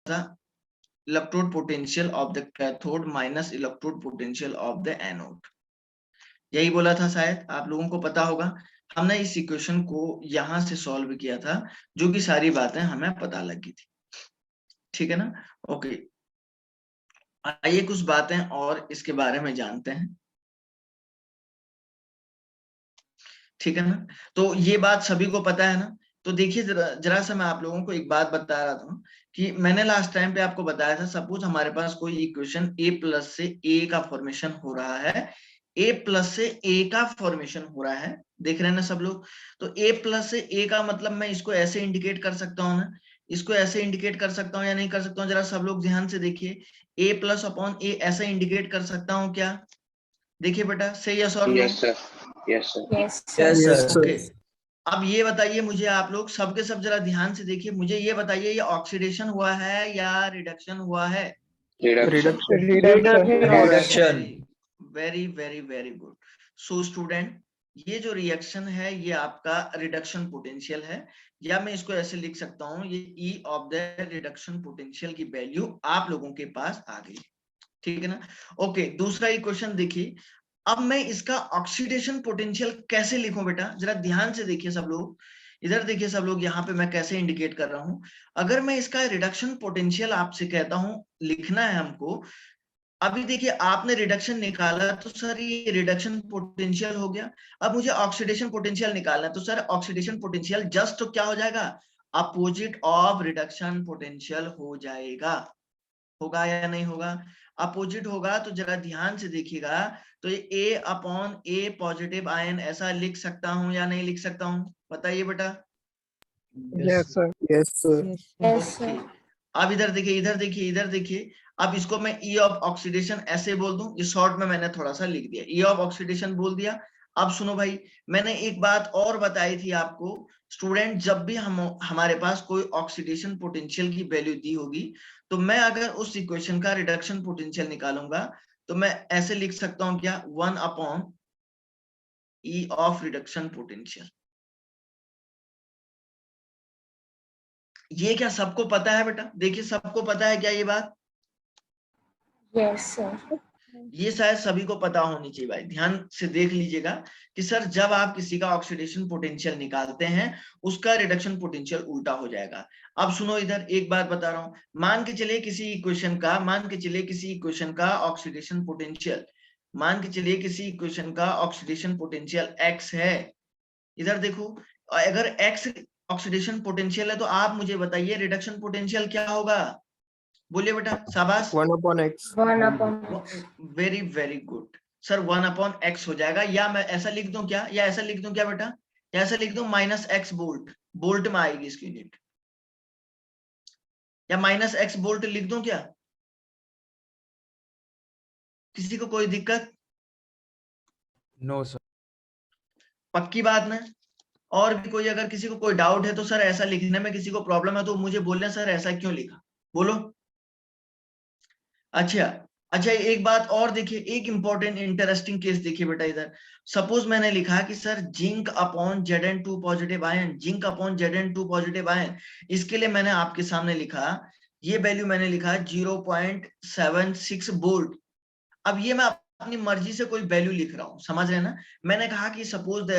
था electrode potential of the cathode minus electrode potential of the anode, यही बोला था, शायद आप लोगों को पता होगा। हमने इस इक्वेशन को यहां से सॉल्व किया था, जो कि सारी बातें हमें पता लगी थी, ठीक है ना। ओके, आइए कुछ बातें और इसके बारे में जानते हैं, ठीक है ना। तो ये बात सभी को पता है ना। तो देखिए जरा सा मैं आप लोगों को एक बात बता रहा था कि मैंने लास्ट टाइम पे आपको बताया था, सपोज हमारे पास कोई इक्वेशन a प्लस से a का फॉर्मेशन हो रहा है, a प्लस से a का फॉर्मेशन हो रहा है, देख रहे हैं ना सब लोग। तो a प्लस से a का मतलब मैं इसको ऐसे इंडिकेट कर सकता हूँ ना, इसको ऐसे इंडिकेट कर सकता हूँ या नहीं कर सकता हूँ, जरा सब लोग ध्यान से देखिए। a प्लस अपॉन a ऐसे इंडिकेट कर सकता हूँ क्या? देखिए बेटा, सही यस और no? Yes sir, yes sir, yes yes sir. Sir. Okay, अब ये बताइए मुझे, आप लोग सबके सब जरा ध्यान से देखिए, मुझे ये बताइए, ये ऑक्सीडेशन हुआ है या रिडक्शन हुआ है? Reduction, reduction. Very very very good. So student, ये जो रिएक्शन है ये आपका रिडक्शन पोटेंशियल है, या मैं इसको ऐसे लिख सकता हूँ, ये ई ऑफ द रिडक्शन पोटेंशियल की वैल्यू आप लोगों के पास आ गई, ठीक है ना। ओके, दूसरा इक्वेशन देखिए। अब मैं इसका ऑक्सीडेशन पोटेंशियल कैसे लिखूं बेटा, जरा ध्यान से देखिए सब लोग, इधर देखिए सब लोग, यहाँ पे मैं कैसे इंडिकेट कर रहा हूं। अगर मैं इसका रिडक्शन पोटेंशियल आपसे कहता हूं लिखना है हमको, अभी देखिए आपने रिडक्शन निकाला तो सर ये रिडक्शन पोटेंशियल हो गया। अब मुझे ऑक्सीडेशन पोटेंशियल निकालना है, तो सर ऑक्सीडेशन पोटेंशियल जस्ट तो क्या हो जाएगा, अपोजिट ऑफ रिडक्शन पोटेंशियल हो जाएगा, होगा या नहीं होगा? अपोजिट होगा, तो जरा ध्यान से देखिएगा। तो ये A upon A positive ion ऐसा लिख सकता हूं या नहीं लिख सकता हूं, बताइए बेटा। Yes sir. Yes sir. Yes okay, sir. अब इधर देखिए, इधर देखिए, इधर देखिए। अब इसको मैं E ऑफ ऑक्सीडेशन ऐसे बोल दूं, ये शॉर्ट में मैंने थोड़ा सा लिख दिया, E ऑफ ऑक्सीडेशन बोल दिया। अब सुनो भाई, मैंने एक बात और बताई थी आपको, स्टूडेंट, जब भी हमारे पास कोई ऑक्सीडेशन पोटेंशियल की वैल्यू दी होगी, तो मैं अगर उस इक्वेशन का रिडक्शन पोटेंशियल निकालूंगा, तो मैं ऐसे लिख सकता हूं क्या, 1 upon E of reduction potential. ये क्या सबको पता है बेटा? देखिए सबको पता है क्या ये बात? Yes sir. ये शायद सभी को पता होनी चाहिए भाई, ध्यान से देख लीजिएगा कि सर जब आप किसी का ऑक्सीडेशन पोटेंशियल निकालते हैं, उसका रिडक्शन पोटेंशियल उल्टा हो जाएगा। अब सुनो, इधर एक बात बता रहा हूं, मान के चलिए किसी इक्वेशन का ऑक्सीडेशन पोटेंशियल, मान के चलिए किसी इक्वेशन का ऑक्सीडेशन पोटेंशियल x है, इधर देखो, अगर x ऑक्सीडेशन पोटेंशियल है, तो आप मुझे बताइए रिडक्शन पोटेंशियल क्या होगा, बोलिए बेटा, शाबाश। 1 upon x। 1 upon very very good sir, 1 upon x हो जाएगा, या मैं ऐसा लिख दूं क्या, या ऐसा लिख दूं क्या बेटा, या ऐसा लिख दूं माइनस एक्स बोल्ट, बोल्ट में आएगी इसकी यूनिट, या माइनस एक्स बोल्ट लिख दूं क्या? किसी को कोई दिक्कत? No sir. पक्की बात ना? और भी कोई, अगर किसी को कोई डाउट है तो सर ऐसा लिखने में किसी को प्रॉब्लम है तो मुझे बोलना, सर ऐसा क्यों लिखा, बोलो। अच्छा अच्छा, एक बात और देखिए, एक इंपॉर्टेंट इंटरेस्टिंग केस देखिए बेटा, इधर सपोज मैंने लिखा कि sir zinc upon Zn2 positive ion, zinc upon Zn2 positive ion, इसके लिए मैंने आपके सामने लिखा, ये वैल्यू मैंने लिखा 0.76 वोल्ट। अब ये मैं अपनी मर्जी से कोई वैल्यू लिख रहा हूं, समझ रहे हैं ना। मैंने कहा कि सपोज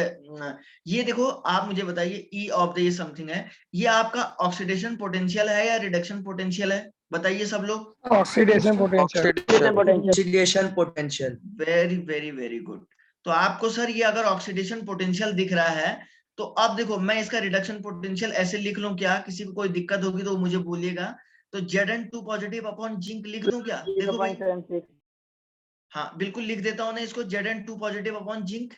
ये देखो, आप मुझे बताइए ई ऑफ द ये समथिंग है, ये आपका ऑक्सीडेशन पोटेंशियल है या रिडक्शन पोटेंशियल है, बताइए सब लोग। Oxidation potential. Oxidation potential. Very very very good. तो आपको सर ये अगर ऑक्सीडेशन पोटेंशियल दिख रहा है, तो अब देखो मैं इसका रिडक्शन पोटेंशियल ऐसे लिख लूं क्या, किसी को कोई दिक्कत होगी तो मुझे बोलिएगा। तो Zn2 पॉजिटिव अपॉन जिंक लिख दूं क्या, देखो भाई, हाँ बिल्कुल लिख देता हूं ना इसको, Zn2 पॉजिटिव अपॉन जिंक,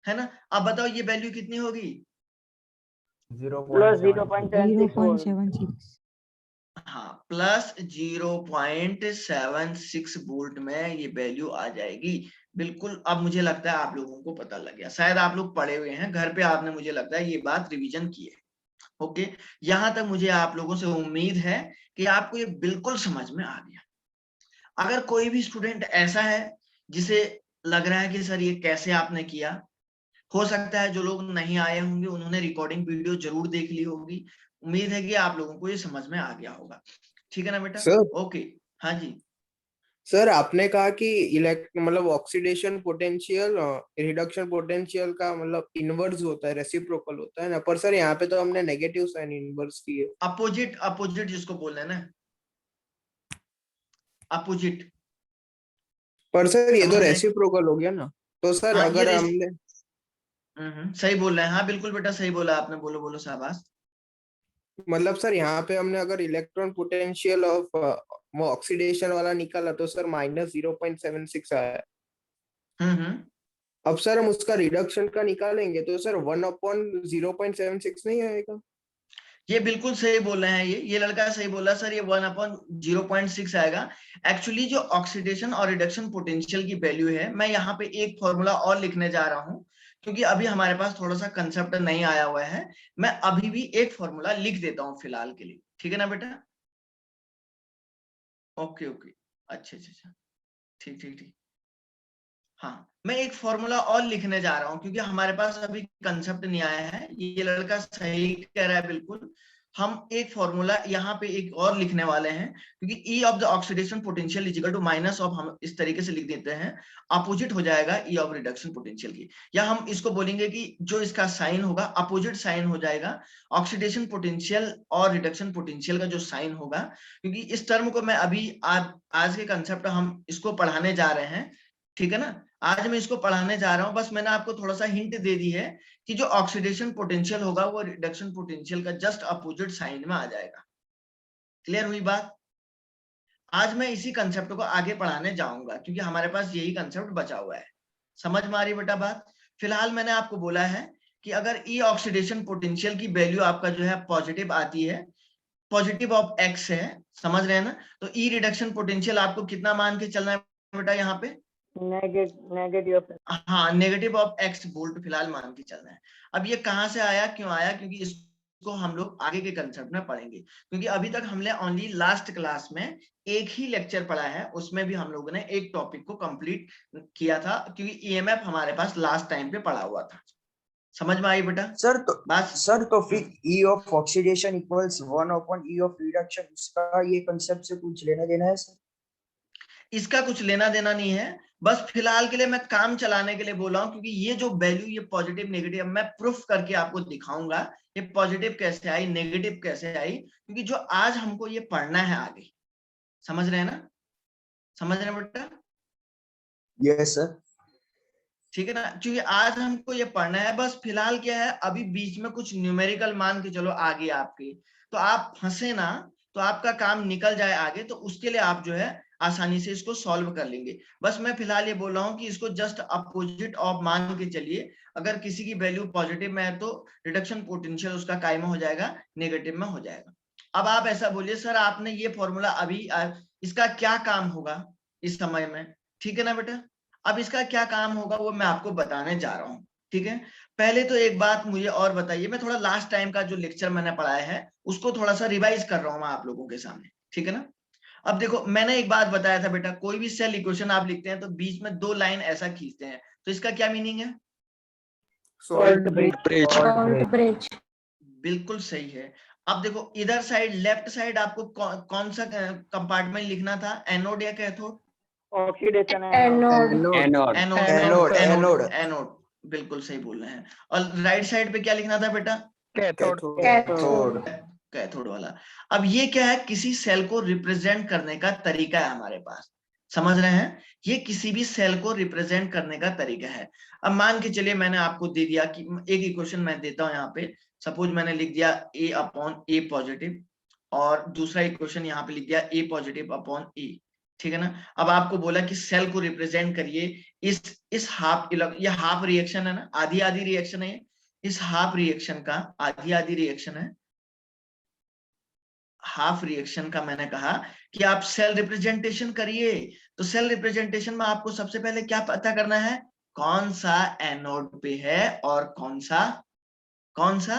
है ना। अब बताओ ये वैल्यू कितनी होगी? प्लस 0.76। हाँ, प्लस 0.76 वोल्ट में ये वैल्यू आ जाएगी, बिल्कुल। अब मुझे लगता है आप लोगों को पता लग गया, शायद आप लोग पढ़े हुए हैं घर पे, आपने मुझे लगता है ये बात रिवीजन की है। ओके, यहां तक मुझे आप लोगों से उम्मीद है कि आपको ये बिल्कुल समझ में आ गया। अगर कोई भी स्टूडेंट ऐसा है जिसे लग रहा है कि सर ये कैसे आपने किया, हो सकता है जो लोग नहीं आए होंगे उन्होंने रिकॉर्डिंग वीडियो जरूर देख ली होगी, उम्मीद है कि आप लोगों को ये समझ में आ गया होगा। ठीक है ना बेटा? सर ओके, हाँ जी। सर आपने कहा कि मतलब ऑक्सीडेशन पोटेंशियल रिडक्शन पोटेंशियल का मतलब इनवर्स होता है, रेसिप्रोकल होता है ना, पर सर यहाँ पे तो हमने नेगेटिव साइन इनवर्स की है। अपोजिट, अपोजिट जिसको बोल रहे हैं ना, अपोजिट। पर सर ये तो समझ रहे हैं? रेसिप्रोकल हो गया ना, तो सर हाँ, अगर हमने सही बोल रहे हैं, हाँ बिल्कुल बेटा सही बोला आपने, बोलो बोलो शाबाश। मतलब सर यहाँ पे हमने अगर इलेक्ट्रॉन पोटेंशियल ऑफ वो ऑक्सीडेशन वाला निकाला तो सर -0.76 आया है। हम्म। अब सर हम उसका रिडक्शन का निकालेंगे तो सर 1/0.76 नहीं आएगा? ये बिल्कुल सही बोल रहे हैं, ये लड़का सही बोला सर, ये 1/0.6 आएगा। एक्चुअली जो ऑक्सीडेशन और रिडक्शन पोटेंशियल की वैल्यू है, मैं यहाँ पे एक फॉर्मूला और लिखने जा रहा हूँ, क्योंकि अभी हमारे पास थोड़ा सा कंसेप्ट नहीं आया हुआ है। मैं अभी भी एक फॉर्मूला लिख देता हूँ फिलहाल के लिए, ठीक है ना बेटा? ओके ओके, अच्छा अच्छा अच्छा, ठीक ठीक ठीक। हाँ, मैं एक फॉर्मूला और लिखने जा रहा हूँ, क्योंकि हमारे पास अभी कंसेप्ट नहीं आया है। ये लड़का सही कह रहा है बिल्कुल। हम एक फॉर्मूला यहाँ पे एक और लिखने वाले हैं, क्योंकि E of the oxidation potential is equal to minus of, हम इस तरीके से लिख देते हैं, अपोजिट हो जाएगा ई ऑफ रिडक्शन पोटेंशियल की, या हम इसको बोलेंगे कि जो इसका साइन होगा अपोजिट साइन हो जाएगा ऑक्सीडेशन पोटेंशियल और रिडक्शन पोटेंशियल का जो साइन होगा। क्योंकि इस टर्म को मैं अभी आज के कंसेप्ट हम इसको पढ़ाने जा रहे हैं, ठीक है ना? आज मैं इसको पढ़ाने जा रहा हूं, बस मैंने आपको थोड़ा सा हिंट दे दी है कि जो ऑक्सीडेशन पोटेंशियल होगा वो रिडक्शन पोटेंशियल का जस्ट अपोजिट साइन में आ जाएगा। क्लियर हुई बात? आज मैं इसी कंसेप्ट को आगे पढ़ाने जाऊंगा, क्योंकि हमारे पास यही कंसेप्ट बचा हुआ है। समझ में आ रही बेटा बात? फिलहाल मैंने आपको बोला है कि अगर ई ऑक्सीडेशन पोटेंशियल की वैल्यू आपका जो है पॉजिटिव आती है, पॉजिटिव ऑफ एक्स है, समझ रहे हैं ना, तो ई रिडक्शन पोटेंशियल आपको कितना मान के चलना है बेटा यहाँ पे? नेगेटिव। हाँ, नेगेटिव ऑफ एक्स वोल्ट फिलहाल मान के चलना है। अब ये कहाँ से आया, क्यों आया? क्योंकि इसको हम लोग आगे के कंसेप्ट में पढ़ेंगे, क्योंकि अभी तक हमने ओनली लास्ट क्लास में एक ही लेक्चर पढ़ा है, उसमें भी हम लोगों ने एक टॉपिक को कंप्लीट किया था, क्योंकि ईएमएफ हमारे पास लास्ट टाइम पे पढ़ा हुआ था। समझ में आई बेटा सर तो फिर E of oxidation equals 1/E of reduction, इसका ये कंसेप्ट से कुछ लेना देना है सर? इसका कुछ लेना देना नहीं है, बस फिलहाल के लिए मैं काम चलाने के लिए बोला हूं, क्योंकि ये जो वैल्यू, ये पॉजिटिव नेगेटिव, मैं प्रूफ करके आपको दिखाऊंगा ये पॉजिटिव कैसे आई, नेगेटिव कैसे आई, क्योंकि जो आज हमको ये पढ़ना है आगे। समझ रहे हैं ना? समझ रहे हैं बेटा? Yes sir. ठीक है ना? क्योंकि आज हमको ये पढ़ना है। बस फिलहाल क्या है, अभी बीच में कुछ न्यूमेरिकल मान के चलो आगे आपके, तो आप फंसे ना, तो आपका काम निकल जाए आगे, तो उसके लिए आप जो है आसानी से इसको सॉल्व कर लेंगे। बस मैं फिलहाल ये बोल रहा हूँ कि इसको जस्ट अपोजिट ऑफ मान के चलिए। अगर किसी की वैल्यू पॉजिटिव में है तो रिडक्शन पोटेंशियल उसका काय में हो जाएगा, नेगेटिव में हो जाएगा। अब आप ऐसा बोलिए, सर आपने ये फॉर्मूला अभी इसका क्या काम होगा इस समय में? ठीक है ना बेटा? अब इसका क्या काम होगा वो मैं आपको बताने जा रहा हूँ, ठीक है? पहले तो एक बात मुझे और बताइए, मैं थोड़ा लास्ट टाइम का जो लेक्चर मैंने पढ़ाया है उसको थोड़ा सा रिवाइज कर रहा हूँ मैं आप लोगों के सामने, ठीक है ना? अब देखो, मैंने एक बात बताया था बेटा, कोई भी सेल इक्वेशन आप लिखते हैं तो बीच में 2 लाइन ऐसा खींचते हैं, तो इसका क्या मीनिंग है? Salt bridge. बिल्कुल सही है। अब देखो, इधर साइड लेफ्ट साइड आपको कौन सा कंपार्टमेंट लिखना था, एनोड या cathode? Oxidation anode. Anode anode, anode, बिल्कुल सही बोल रहे हैं। और राइट साइड पे क्या लिखना था बेटा? कैथोड। कैथोड वाला। अब ये क्या है, किसी सेल को रिप्रेजेंट करने का तरीका है हमारे पास। समझ रहे हैं? ये किसी भी सेल को रिप्रेजेंट करने का तरीका है। अब मान के चलिए मैंने आपको दे दिया कि एक इक्वेशन मैं देता हूं यहाँ पे, सपोज मैंने लिख दिया A/A पॉजिटिव, और दूसरा इक्वेशन यहाँ पे लिख दिया A पॉजिटिव अपॉन A, ठीक है ना? अब आपको बोला कि सेल को रिप्रेजेंट करिए इस हाफ, ये हाफ रिएक्शन है ना, आधी आधी रिएक्शन है, इस हाफ रिएक्शन का आधी आधी रिएक्शन है, हाफ रिएक्शन का मैंने कहा कि आप सेल रिप्रेजेंटेशन करिए। तो सेल रिप्रेजेंटेशन में आपको सबसे पहले क्या पता करना है, कौन सा एनोड पे है और कौन सा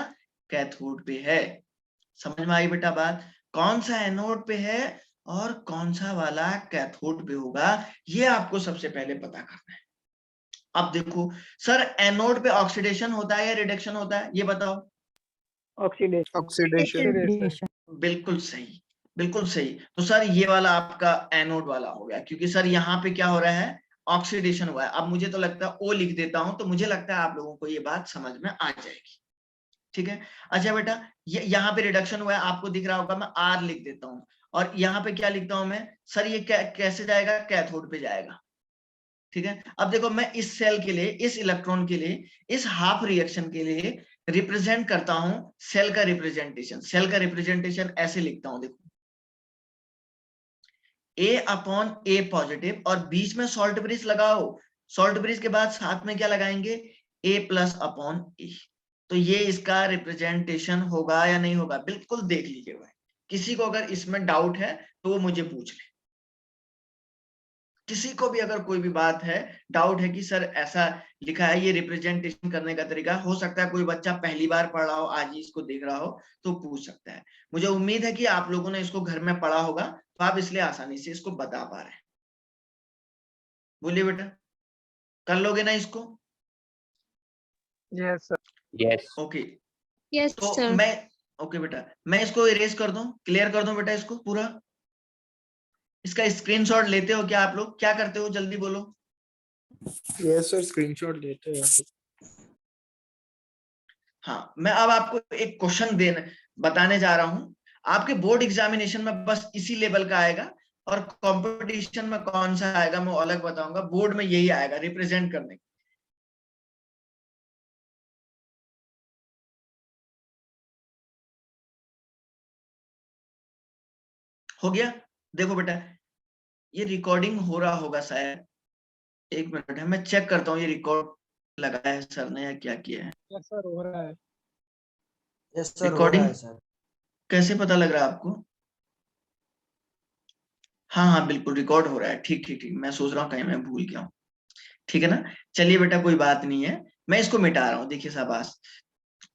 कैथोड पे है। समझ में आई बेटा बात? कौन सा एनोड पे है और कौन सा वाला कैथोड पे होगा, ये आपको सबसे पहले पता करना है। अब देखो सर, एनोड पे ऑक्सीडेशन होता है या रिडक्शन होता है, ये बताओ? ऑक्सीडेशन। ऑक्सीडेशन। बिल्कुल सही, बिल्कुल सही। तो सर ये वाला आपका एनोड वाला हो गया, क्योंकि सर यहाँ पे क्या हो रहा है, ऑक्सीडेशन हुआ है। अब मुझे तो लगता है ओ लिख देता हूं, तो मुझे लगता है आप लोगों को ये बात समझ में आ जाएगी। ठीक है, अच्छा बेटा, ये यहाँ पे रिडक्शन हुआ है, आपको दिख रहा होगा, मैं आर लिख देता हूँ। और यहाँ पे क्या लिखता हूं मैं, सर ये कैसे जाएगा, कैथोड पे जाएगा। ठीक है, अब देखो मैं इस सेल के लिए, इस इलेक्ट्रॉन के लिए, इस हाफ रिएक्शन के लिए रिप्रेजेंट करता हूं सेल का रिप्रेजेंटेशन। सेल का रिप्रेजेंटेशन ऐसे लिखता हूं, देखो A अपॉन A पॉजिटिव, और बीच में सॉल्ट ब्रिज लगाओ। सॉल्ट ब्रिज के बाद साथ में क्या लगाएंगे, A प्लस अपॉन A। तो ये इसका रिप्रेजेंटेशन होगा या नहीं होगा, बिल्कुल देख लीजिएगा। किसी को अगर इसमें डाउट है तो वो मुझे पूछ ले। किसी को भी अगर कोई भी बात है, डाउट है कि सर ऐसा लिखा है, ये रिप्रेजेंटेशन करने का तरीका, हो सकता है कोई बच्चा पहली बार पढ़ रहा हो, आज ही इसको देख रहा हो, तो पूछ सकता है। मुझे उम्मीद है कि आप लोगों ने इसको घर में पढ़ा होगा, तो आप इसलिए आसानी से इसको बता पा रहे हैं। बोलिए बेटा, कर लोगे ना इसको? Yes sir. Yes. Okay, Yes, तो sir. मैं, ओके बेटा, मैं इसको इरेज कर दूं, क्लियर कर दूं बेटा इसको पूरा। इसका स्क्रीनशॉट लेते हो क्या आप लोग, क्या करते हो, जल्दी बोलो। यस सर, स्क्रीनशॉट लेते हैं। हाँ, मैं अब आपको एक क्वेश्चन बताने जा रहा हूं। आपके बोर्ड एग्जामिनेशन में बस इसी लेवल का आएगा, और कंपटीशन में कौन सा आएगा मैं अलग बताऊंगा। बोर्ड में यही आएगा रिप्रेजेंट करने। हो गया, देखो बेटा, ये रिकॉर्डिंग हो रहा होगा शायद, एक मिनट है, मैं चेक करता हूँ ये रिकॉर्ड लगाया है सर ने या क्या किया है। यस सर, हो रहा है। यस सर, हो रहा रिकॉर्डिंग है सर। कैसे पता लग रहा है आपको? हाँ हाँ बिल्कुल रिकॉर्ड हो रहा है, ठीक ठीक ठीक, मैं सोच रहा हूँ कहीं मैं भूल गया हूँ। ठीक है ना, चलिए बेटा कोई बात नहीं है, मैं इसको मिटा रहा हूँ। देखिए शाबाश।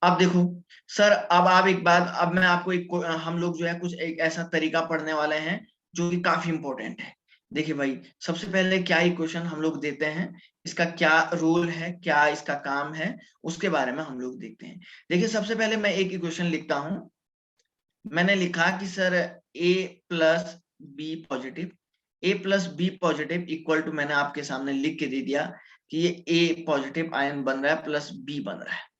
अब देखो सर, अब आप एक बात, अब मैं आपको हम लोग जो है कुछ एक ऐसा तरीका पढ़ने वाले हैं जो कि काफी इंपॉर्टेंट है। देखिए भाई, सबसे पहले क्या ही क्वेश्चन हम लोग देते हैं, इसका क्या रूल है, क्या इसका काम है, उसके बारे में हम लोग देखते हैं। देखिए सबसे पहले मैं एक इक्वेशन लिखता हूं। मैंने लिखा कि sir A plus B positive, A plus B positive equal to, मैंने आपके सामने लिख के दे दिया कि ये A पॉजिटिव आयन बन रहा है प्लस B बन रहा है।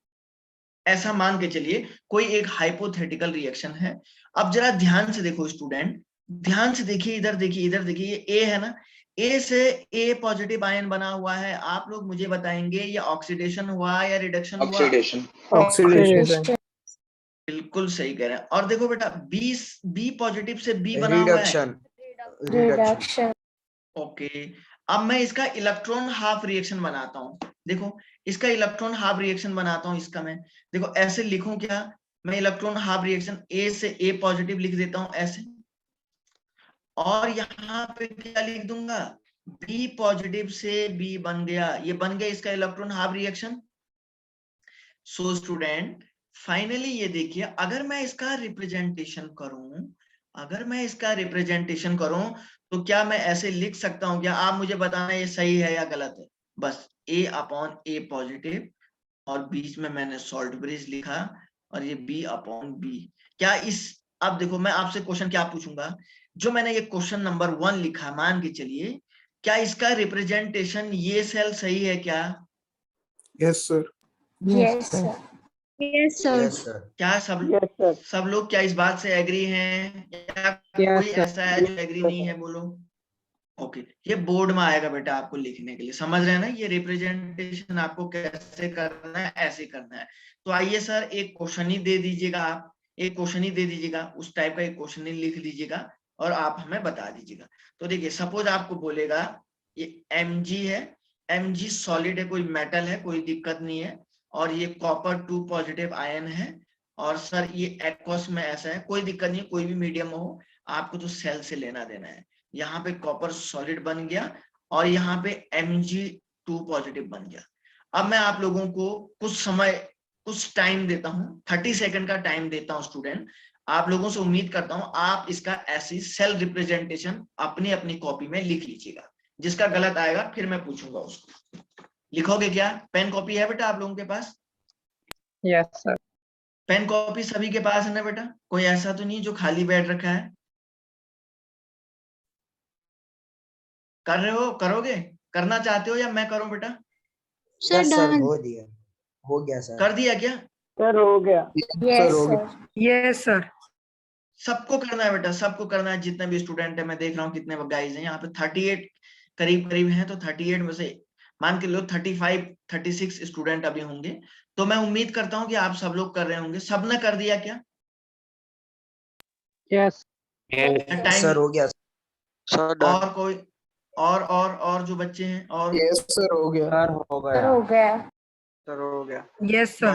ऐसा मान के चलिए कोई एक हाइपोथेटिकल रिएक्शन है। अब जरा ध्यान से देखो स्टूडेंट, ध्यान से देखिए, इधर देखिए, इधर देखिए, ये A है ना, A से A पॉजिटिव आयन बना हुआ है। आप लोग मुझे बताएंगे ये ऑक्सीडेशन हुआ या रिडक्शन हुआ? Oxidation. ऑक्सीडेशन। बिल्कुल सही कह रहे हैं। और देखो बेटा, B पॉजिटिव से B बना हुआ है, रिडक्शन। Reduction. ओके। अब मैं इसका इलेक्ट्रॉन हाफ रिएक्शन बनाता हूँ। देखो इसका इलेक्ट्रॉन हाफ रिएक्शन बनाता हूँ, इसका मैं देखो ऐसे लिखूं क्या, मैं इलेक्ट्रॉन हाफ रिएक्शन A से A पॉजिटिव लिख देता हूँ ऐसे, और यहाँ पे क्या लिख दूंगा, B पॉजिटिव से B बन गया, ये बन गया इसका electron half reaction. So student finally ये देखिए, अगर मैं इसका रिप्रेजेंटेशन करूं, अगर मैं इसका रिप्रेजेंटेशन करूं, तो क्या मैं ऐसे लिख सकता हूं क्या? आप मुझे बताना ये सही है या गलत है। बस A अपॉन A पॉजिटिव, और बीच में मैंने सॉल्ट ब्रिज लिखा, और ये B अपॉन B। क्या इस, अब देखो मैं आपसे क्वेश्चन क्या पूछूंगा, जो मैंने ये क्वेश्चन नंबर 1 लिखा, मान के चलिए, क्या इसका रिप्रेजेंटेशन ये सेल सही है क्या? Yes sir. Yes, sir. Yes, sir. Yes sir. क्या यस सर। सब लोग क्या इस बात से एग्री हैं, या कोई ऐसा है जो एग्री नहीं है, बोलो। ओके, ये बोर्ड में आएगा बेटा आपको लिखने के लिए, समझ रहे हैं ना, ये रिप्रेजेंटेशन आपको कैसे करना है, ऐसे करना है। तो आइए सर, एक क्वेश्चन ही दे दीजिएगा, आप एक क्वेश्चन ही दे दीजिएगा, उस टाइप का एक क्वेश्चन ही लिख लीजिएगा, और आप हमें बता दीजिएगा। तो देखिए सपोज आपको बोलेगा ये Mg है, Mg सॉलिड है, कोई मेटल है, कोई दिक्कत नहीं है, और ये कॉपर 2 पॉजिटिव आयन है, और सर ये एक्वस में ऐसा है, कोई दिक्कत नहीं, कोई भी मीडियम हो, आपको तो सेल से लेना देना है। यहाँ पे कॉपर सॉलिड बन गया, और यहाँ पे Mg2 पॉजिटिव बन गया। अब मैं आप लोगों को कुछ समय, कुछ टाइम देता हूँ, 30 सेकंड का टाइम देता हूँ स्टूडेंट। आप लोगों से उम्मीद करता हूँ आप इसका ऐसी सेल रिप्रेजेंटेशन अपनी अपनी कॉपी में लिख लीजिएगा। जिसका गलत आएगा फिर मैं पूछूंगा उसको। लिखोगे क्या? पेन कॉपी है बेटा आप लोगों के पास? Yes sir. पेन कॉपी सभी के पास है ना बेटा? कोई ऐसा तो नहीं जो खाली बैठ रखा है? कर रहे हो? करोगे? करना चाहते हो या मैं करूं बेटा? Sir, yes sir done. हो गया सर। कर दिया क्या? सर हो गया। Yes, हो sir. गया। Yes, sir. सबको करना है बेटा, सबको करना है। जितने भी स्टूडेंट है, मैं देख रहा हूँ कितने गाइज हैं यहाँ पे, 38 करीब करीब हैं। तो 38 में से मान के लो 35 36 स्टूडेंट अभी होंगे। तो मैं उम्मीद करता हूँ कि आप सब लोग कर रहे होंगे। सबने कर दिया क्या? यस टाइम सर हो गया और कोई और जो बच्चे हैं और यस सर, हो गया। सर हो Sir, हो गया. सर हो गया। Yes, sir.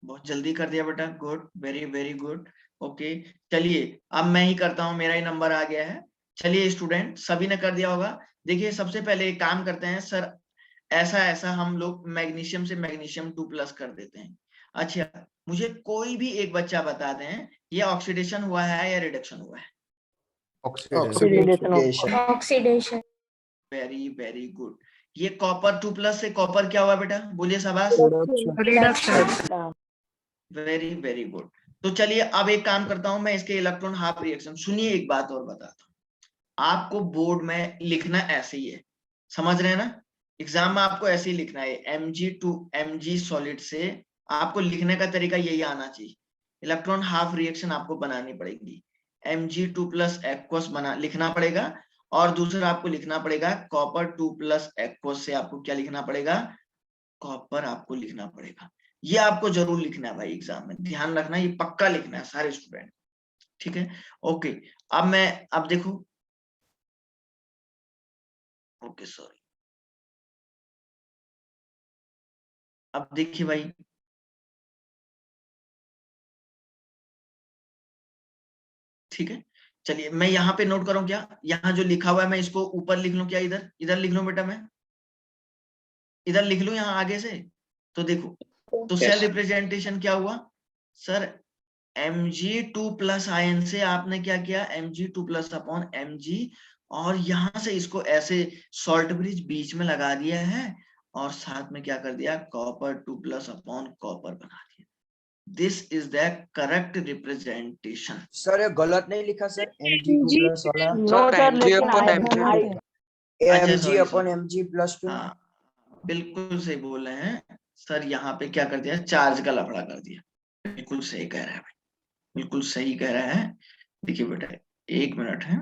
बहुत जल्दी कर दिया बेटा। Good, very very good. Okay, चलिए अब मैं ही करता हूँ, मेरा ही नंबर आ गया है। चलिए स्टूडेंट, सभी ने कर दिया होगा। देखिए सबसे पहले एक काम करते हैं सर, ऐसा हम लोग मैग्नीशियम से मैग्नीशियम 2+ कर देते हैं। अच्छा, मुझे कोई भी एक बच्चा बता दें, ये ऑक्सीडेशन हुआ है या रिडक्शन हुआ है? Oxidation Oxidation. Very very good. ये कॉपर 2+ से कॉपर क्या हुआ बेटा? बोलिए शाबाश। Reduction. Very very good. तो चलिए अब एक काम करता हूं, मैं इसके इलेक्ट्रॉन हाफ रिएक्शन, सुनिए एक बात और बताता हूँ। आपको बोर्ड में लिखना ऐसे ही है, समझ रहे हैं ना? एग्जाम में आपको ऐसे ही लिखना है, Mg सॉलिड से आपको लिखने का तरीका यही आना चाहिए। इलेक्ट्रॉन हाफ रिएक्शन आपको बनानी पड़ेगी, Mg2+ एक्वस बना लिखना पड़ेगा। और दूसरा आपको लिखना पड़ेगा कॉपर 2+ एक्वस से आपको क्या लिखना पड़ेगा? कॉपर आपको लिखना पड़ेगा। ये आपको जरूर लिखना है भाई, एग्जाम में ध्यान रखना, ये पक्का लिखना है सारे स्टूडेंट, ठीक है? ओके, अब देखो, ओके सॉरी, अब देखिए भाई, ठीक है? चलिए मैं यहाँ पे नोट करूं क्या? यहाँ जो लिखा हुआ है मैं इसको ऊपर लिख लूं क्या? इधर लिख लूं बेटा? मैं इधर लिख लूं यहाँ आगे से? तो देखो, तो सेल रिप्रेजेंटेशन क्या हुआ सर? Mg2+ आयन से आपने क्या किया? Mg2+ अपॉन Mg, और यहां से इसको ऐसे सॉल्ट ब्रिज बीच में लगा दिया है, और साथ में क्या कर दिया? कॉपर 2+ अपॉन कॉपर बना दिया। This is the correct representation. Sir ये गलत नहीं लिखा सर, Mg2+ वाला? नो सर, लेकिन अच्छा, Mg sorry, upon sorry. Mg+2। हाँ, बिल्कुल सही बोल रहे हैं सर। यहाँ पे क्या कर दिया? चार्ज का लफड़ा कर दिया। बिल्कुल सही कह रहा है भाई, बिल्कुल सही कह रहा है। देखिए बेटा, 1 मिनट है।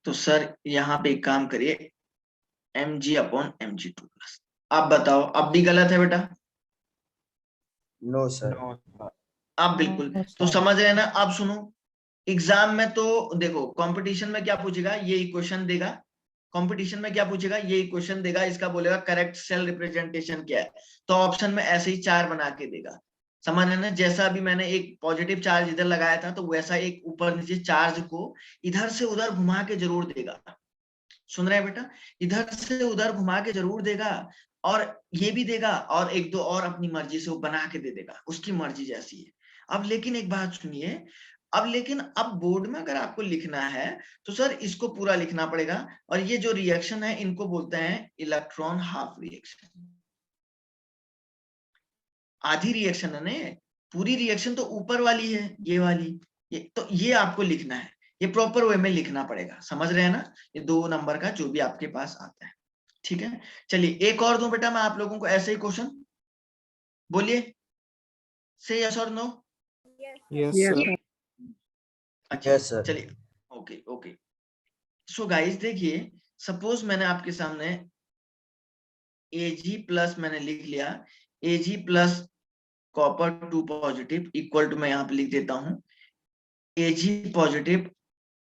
तो सर यहाँ पे एक काम करिए, Mg अपॉन Mg2+। अब बताओ, अब भी गलत है बेटा? No sir. अब बिल्कुल तो समझ रहे हैं ना? अब सुनो, एग्जाम में तो देखो, कंपटीशन में क्या पूछेगा? ये इक्वेशन देगा। कंपटीशन में क्या पूछेगा? ये इक्वेशन देगा, इसका बोलेगा करेक्ट सेल रिप्रेजेंटेशन क्या है, तो ऑप्शन में ऐसे ही 4 बना के देगा। समझ रहे ना? जैसा अभी मैंने एक पॉजिटिव चार्ज इधर लगाया था, तो वैसा एक ऊपर नीचे चार्ज को इधर से उधर घुमा के जरूर देगा। सुन रहे हैं बेटा? इधर से उधर घुमा के जरूर देगा, और ये भी देगा, और एक दो और अपनी मर्जी से वो बना के दे देगा, उसकी मर्जी जैसी है। अब लेकिन एक बात सुनिए, अब बोर्ड में अगर आपको लिखना है तो सर इसको पूरा लिखना पड़ेगा। और ये जो रिएक्शन है इनको बोलते हैं इलेक्ट्रॉन हाफ रिएक्शन। आधी रिएक्शन है ना, पूरी रिएक्शन तो ऊपर वाली है, ये वाली। ये आपको लिखना है, ये प्रॉपर वे में लिखना पड़ेगा। समझ रहे हैं ना? ये 2 नंबर का जो भी आपके पास आता है, ठीक है? चलिए एक और दूं बेटा मैं आप लोगों को ऐसे ही क्वेश्चन, बोलिए, से यस और no? Yes Yes, sir. sir. अच्छा Yes, sir. चलिए, ओके ओके। सो गाइस देखिए, सपोज मैंने आपके सामने Ag+ मैंने लिख लिया, Ag+ copper 2 positive equal to, मैं यहाँ पे लिख देता हूँ Ag पॉजिटिव,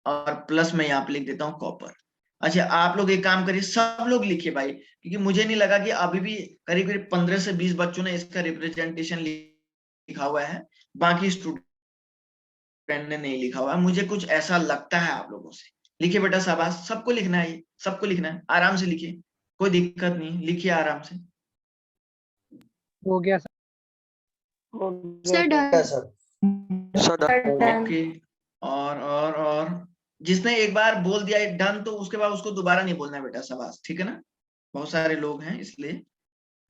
और प्लस में यहाँ पे लिख देता हूँ कॉपर। अच्छा, आप लोग एक काम करिए, सब लोग लिखिए भाई, क्योंकि मुझे नहीं लगा कि अभी भी करीब करीब 15 से 20 बच्चों ने इसका रिप्रेजेंटेशन लिखा हुआ है, बाकी स्टूडेंट ने नहीं लिखा हुआ है। मुझे कुछ ऐसा लगता है आप लोगों से। लिखिए बेटा, शाबाश, सबको लिखना है, ये सबको लिखना है, आराम से लिखिए, कोई दिक्कत नहीं, लिखिए आराम से। हो गया sir. Sir, done. Yes, sir. Sir, done. Okay, और जिसने एक बार बोल दिया डन, तो उसके बाद उसको दोबारा नहीं बोलना है बेटा, शाबाश, ठीक है ना? बहुत सारे लोग हैं इसलिए।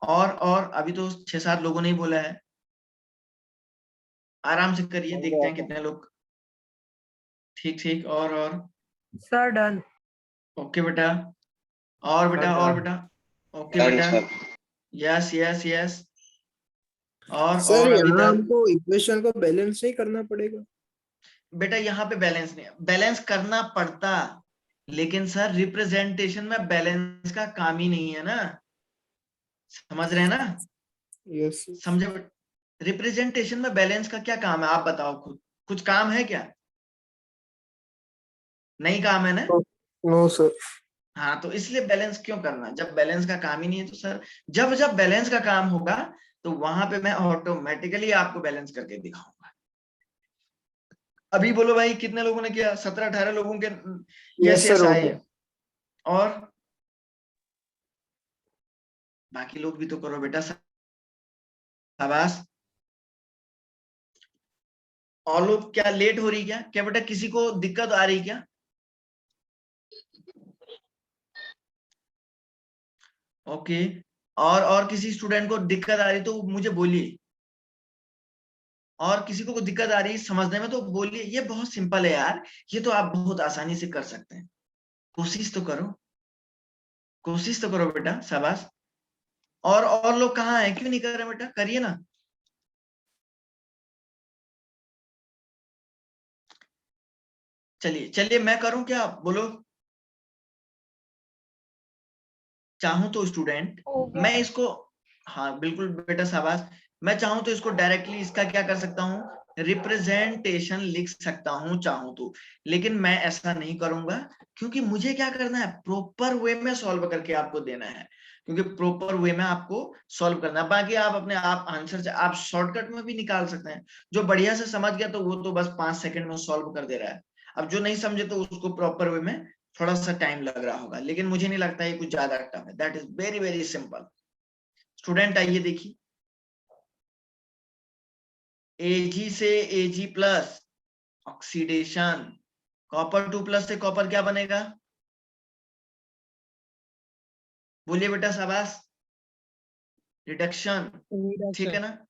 और अभी तो 6-7 लोगों ने ही बोला है, आराम से करिए, देखते हैं कितने लोग। ठीक ठीक, और Sir, done. ओके बेटा, और बेटा, ओके Done, बेटा, sir. यस यस यस, और सर अभी यहाँ तक हमको इक्वेशन को बैलेंस नहीं करना पड़ेगा? बेटा यहाँ पे बैलेंस नहीं, बैलेंस करना पड़ता, लेकिन सर रिप्रेजेंटेशन में बैलेंस का काम ही नहीं है ना, समझ रहे हैं ना? यस समझे? रिप्रेजेंटेशन में बैलेंस का क्या काम है, आप बताओ खुद, कुछ काम है क्या? नहीं काम है ना? No sir. हाँ, तो इसलिए बैलेंस क्यों करना, जब बैलेंस का काम ही नहीं है तो सर, जब जब बैलेंस का काम होगा तो वहां पे मैं ऑटोमेटिकली आपको बैलेंस करके दिखाऊंगा। अभी बोलो भाई, कितने लोगों ने किया? 17-18 लोगों के यस यस सर, आए ओके। हैं, और बाकी लोग भी तो करो बेटा, शाबाश। और लोग क्या लेट हो रही क्या? क्या बेटा किसी को दिक्कत आ रही क्या? ओके, और किसी स्टूडेंट को दिक्कत आ रही तो मुझे बोलिए, और किसी को दिक्कत आ रही है समझने में तो बोलिए। ये बहुत सिंपल है यार, ये तो आप बहुत आसानी से कर सकते हैं, कोशिश तो करो, कोशिश तो करो बेटा, शाबाश। और लोग कहाँ हैं, क्यों नहीं कर रहे बेटा? करिए ना। चलिए चलिए, मैं करूं क्या, बोलो? चाहूं तो स्टूडेंट हो गया। मैं इसको, हाँ बिल्कुल बेटा, शाबाश। मैं चाहूं तो इसको डायरेक्टली इसका क्या कर सकता हूँ, रिप्रेजेंटेशन लिख सकता हूं चाहूं तो, लेकिन मैं ऐसा नहीं करूंगा, क्योंकि मुझे क्या करना है, प्रॉपर वे में सॉल्व करके आपको देना है, क्योंकि प्रॉपर वे में आपको सॉल्व करना है। बाकी आप अपने आप आंसर से आप शॉर्टकट में भी निकाल सकते हैं, जो बढ़िया से समझ गया तो वो तो बस 5 सेकंड में सॉल्व कर दे रहा है, अब जो नहीं समझे तो उसको प्रॉपर वे में थोड़ा सा टाइम लग रहा होगा, लेकिन मुझे नहीं लगता ये कुछ ज्यादा टफ है, that is very very simple. Student आइए देखिए, Ag से Ag plus oxidation, copper 2 plus से कॉपर क्या बनेगा, बोलिए बेटा, शाबाश, रिडक्शन, ठीक है ना?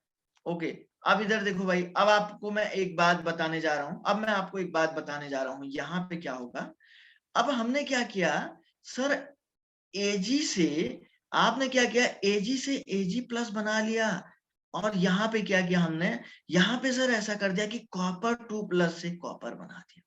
ओके, अब इधर देखो भाई, अब आपको मैं एक बात बताने जा रहा हूं, अब मैं आपको एक बात बताने जा रहा हूं, यहाँ पे क्या होगा, अब हमने क्या किया सर, Ag से आपने क्या किया, Ag से Ag प्लस बना लिया, और यहाँ पे क्या किया हमने, यहाँ पे सर ऐसा कर दिया कि कॉपर 2 प्लस से कॉपर बना दिया,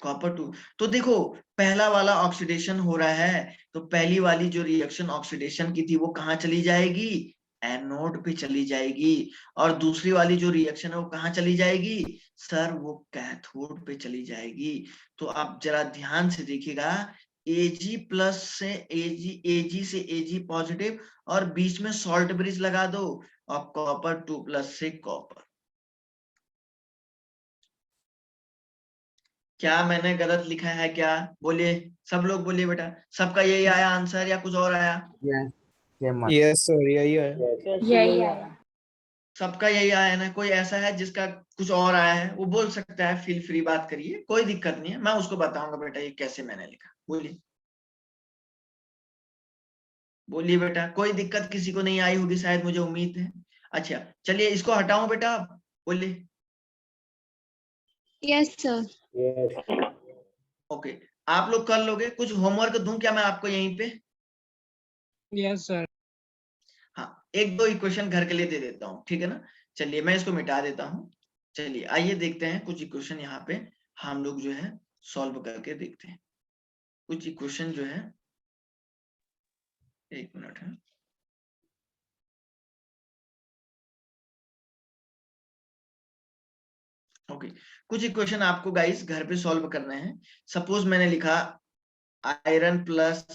कॉपर 2। तो देखो, पहला वाला ऑक्सीडेशन हो रहा है, तो पहली वाली जो रिएक्शन ऑक्सीडेशन की थी वो कहाँ चली जाएगी, एनोड पे चली जाएगी, और दूसरी वाली जो रिएक्शन है वो कहाँ चली जाएगी सर, वो कैथोड पे चली जाएगी। तो आप जरा ध्यान से देखिएगा, Ag प्लस से Ag से Ag पॉजिटिव, और बीच में सॉल्ट ब्रिज लगा दो, और कॉपर 2 प्लस से कॉपर। क्या मैंने गलत लिखा है क्या, बोलिए, सब लोग बोलिए बेटा, सबका यही आया आंसर या कुछ और आया? यस सर, यही है। यही आया। सबका यही आया ना? कोई ऐसा है जिसका कुछ और आया है, वो बोल सकता है, फील फ्री, बात करिए, कोई दिक्कत नहीं है, मैं उसको बताऊंगा बेटा ये कैसे मैंने लिखा, बोलिए, बोलिए बेटा, कोई दिक्कत किसी को नहीं आई होगी शायद, मुझे उम्मीद है। अच्छा चलिए, इसको हटाऊं बेटा, बोलिए। Yes sir. ओके, आप लोग कर लोगे, कुछ होमवर्क दूं क्या मैं आपको यहीं पे? Yes sir. हाँ, 1-2 इक्वेशन घर के लिए दे देता हूँ, ठीक है ना? चलिए मैं इसको मिटा देता हूँ। चलिए आइए देखते हैं कुछ इक्वेशन, यहाँ पे हम लोग जो है सॉल्व करके देखते हैं कुछ इक्वेशन जो है, 1 मिनट है। ओके, कुछ इक्वेशन आपको गाइस घर पे सॉल्व करने हैं। सपोज मैंने लिखा iron plus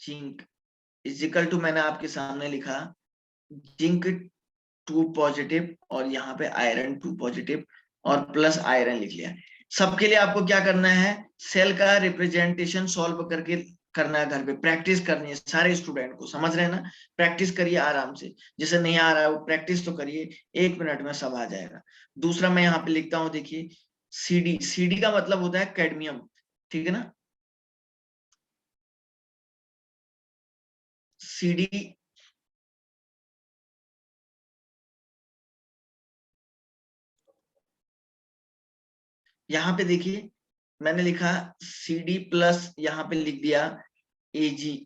zinc is equal to, मैंने आपके सामने लिखा जिंक 2 पॉजिटिव, और यहाँ पे आयरन 2 पॉजिटिव, और प्लस आयरन लिख लिया। सबके लिए आपको क्या करना है, सेल का रिप्रेजेंटेशन सॉल्व करके करना है, घर पे प्रैक्टिस करनी है सारे स्टूडेंट को, समझ रहे हैं ना? प्रैक्टिस करिए आराम से, जिसे नहीं आ रहा है वो प्रैक्टिस तो करिए, 1 मिनट में सब आ जाएगा। दूसरा मैं यहाँ पे लिखता हूँ, देखिए CD, CD का मतलब होता है कैडमियम, ठीक है ना? CD यहाँ पे देखिए मैंने लिखा CD प्लस यहाँ पे लिख दिया AG,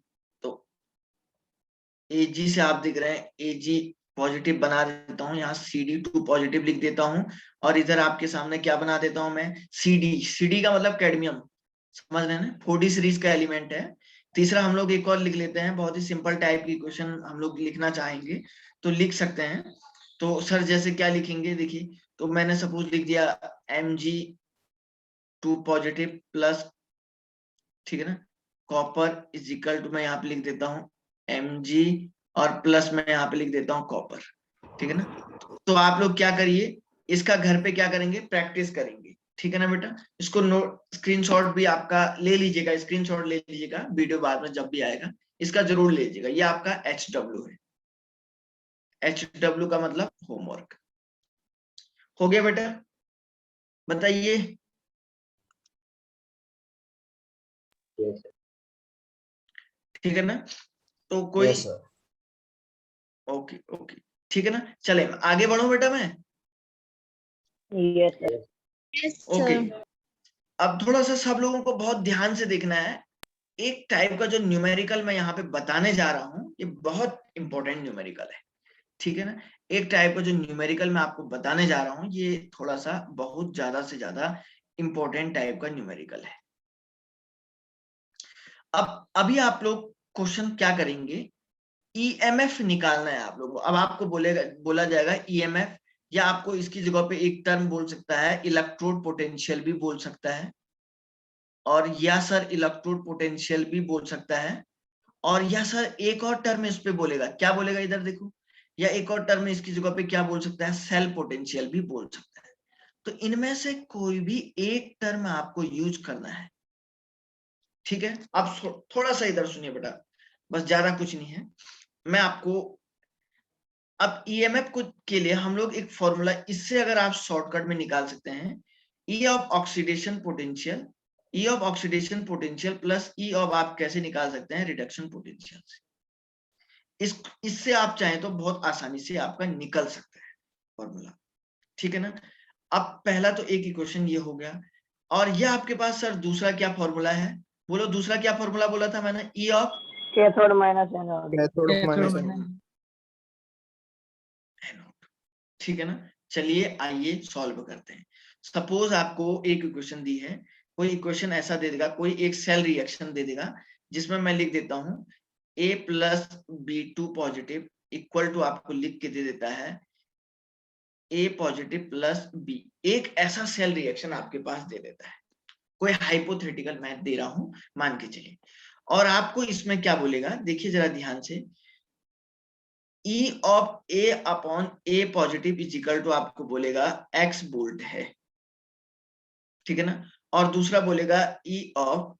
तो AG से आप देख रहे हैं AG पॉजिटिव बना देता हूँ, यहाँ CD2 पॉजिटिव लिख देता हूँ और इधर आपके सामने क्या बना देता हूँ मैं CD का मतलब कैडमियम, समझ रहे हैं ना, 4D सीरीज का एलिमेंट है। तीसरा हम लोग एक और लिख लेते हैं, बहुत ही सिंपल टाइप की क्वेश्चन हम लोग लिखना चाहेंगे तो लिख सकते हैं। तो सर जैसे क्या लिखेंगे देखिए, तो मैंने सपोज लिख दिया Mg2 पॉजिटिव प्लस, ठीक है ना, कॉपर इज इक्वल टू मैं यहाँ पे लिख देता हूँ Mg और प्लस मैं यहाँ पे लिख देता हूँ कॉपर, ठीक है ना। तो आप लोग क्या करिए, इसका घर पे क्या करेंगे, प्रैक्टिस करेंगे, ठीक है ना बेटा। इसको नोट स्क्रीनशॉट भी आपका ले लीजिएगा, स्क्रीनशॉट ले लीजिएगा, वीडियो बाद में जब भी आएगा इसका जरूर ले लीजिएगा। ये आपका HW है, HW का मतलब होमवर्क हो गया बेटा, बताइए। Yes, sir. ठीक है ना, तो कोई यस सर। ओके ओके ठीक है ना, चले आगे बढ़ो बेटा मैं। Yes, sir. Yes, okay sir. अब थोड़ा सा सब लोगों को बहुत ध्यान से देखना है। एक टाइप का जो न्यूमेरिकल मैं यहाँ पे बताने जा रहा हूँ ये बहुत इंपॉर्टेंट न्यूमेरिकल है, ठीक है ना। एक टाइप का जो न्यूमेरिकल मैं आपको बताने जा रहा हूँ ये थोड़ा सा बहुत ज्यादा से ज्यादा इंपॉर्टेंट टाइप का न्यूमेरिकल है। अब अभी आप लोग क्वेश्चन क्या करेंगे, EMF निकालना है आप लोगों को। अब आपको बोला जाएगा EMF, या आपको इसकी जगह पे एक टर्म बोल सकता है इलेक्ट्रोड पोटेंशियल भी बोल सकता है, और या सर इलेक्ट्रोड पोटेंशियल भी बोल सकता है, और या सर एक और टर्म इस पे बोलेगा, क्या बोलेगा इधर देखो, या एक और टर्म इसकी जगह पे क्या बोल सकता है, सेल पोटेंशियल भी बोल सकता है। तो इनमें से कोई भी एक टर्म आपको यूज करना है, ठीक है। अब थोड़ा सा इधर सुनिए बेटा, बस ज्यादा कुछ नहीं है। मैं आपको अब EMF को के लिए हम लोग एक फॉर्मूला, इससे अगर आप शॉर्टकट में निकाल सकते हैं, E of oxidation potential, E of oxidation potential plus E of आप कैसे निकाल सकते हैं, रिडक्शन पोटेंशियल से। इससे आप चाहें तो बहुत आसानी से आपका निकल सकता है फॉर्मूला, ठीक है ना। अब पहला तो एक इक्वेशन ये हो गया, और ये आपके पास सर दूसरा क्या फॉर्मूला है, बोलो दूसरा क्या फॉर्मूला बोला था मैंने, E of Cathode minus anode. Cathode minus Cathode. Anode, ठीक है ना। चलिए आइए सॉल्व करते हैं। सपोज आपको एक इक्वेशन दी है, कोई इक्वेशन ऐसा दे देगा, कोई एक सेल रिएक्शन दे देगा जिसमें मैं लिख देता हूं A plus B2 positive equal to आपको लिख के दे देता है A पॉजिटिव प्लस B। एक ऐसा सेल रिएक्शन आपके पास दे देता है, कोई हाइपोथेटिकल मैं दे रहा हूं, मान के चलिए। और आपको इसमें क्या बोलेगा, देखिए जरा ध्यान से, E of A upon A positive is equal to आपको बोलेगा X वोल्ट है, ठीक है ना। और दूसरा बोलेगा E of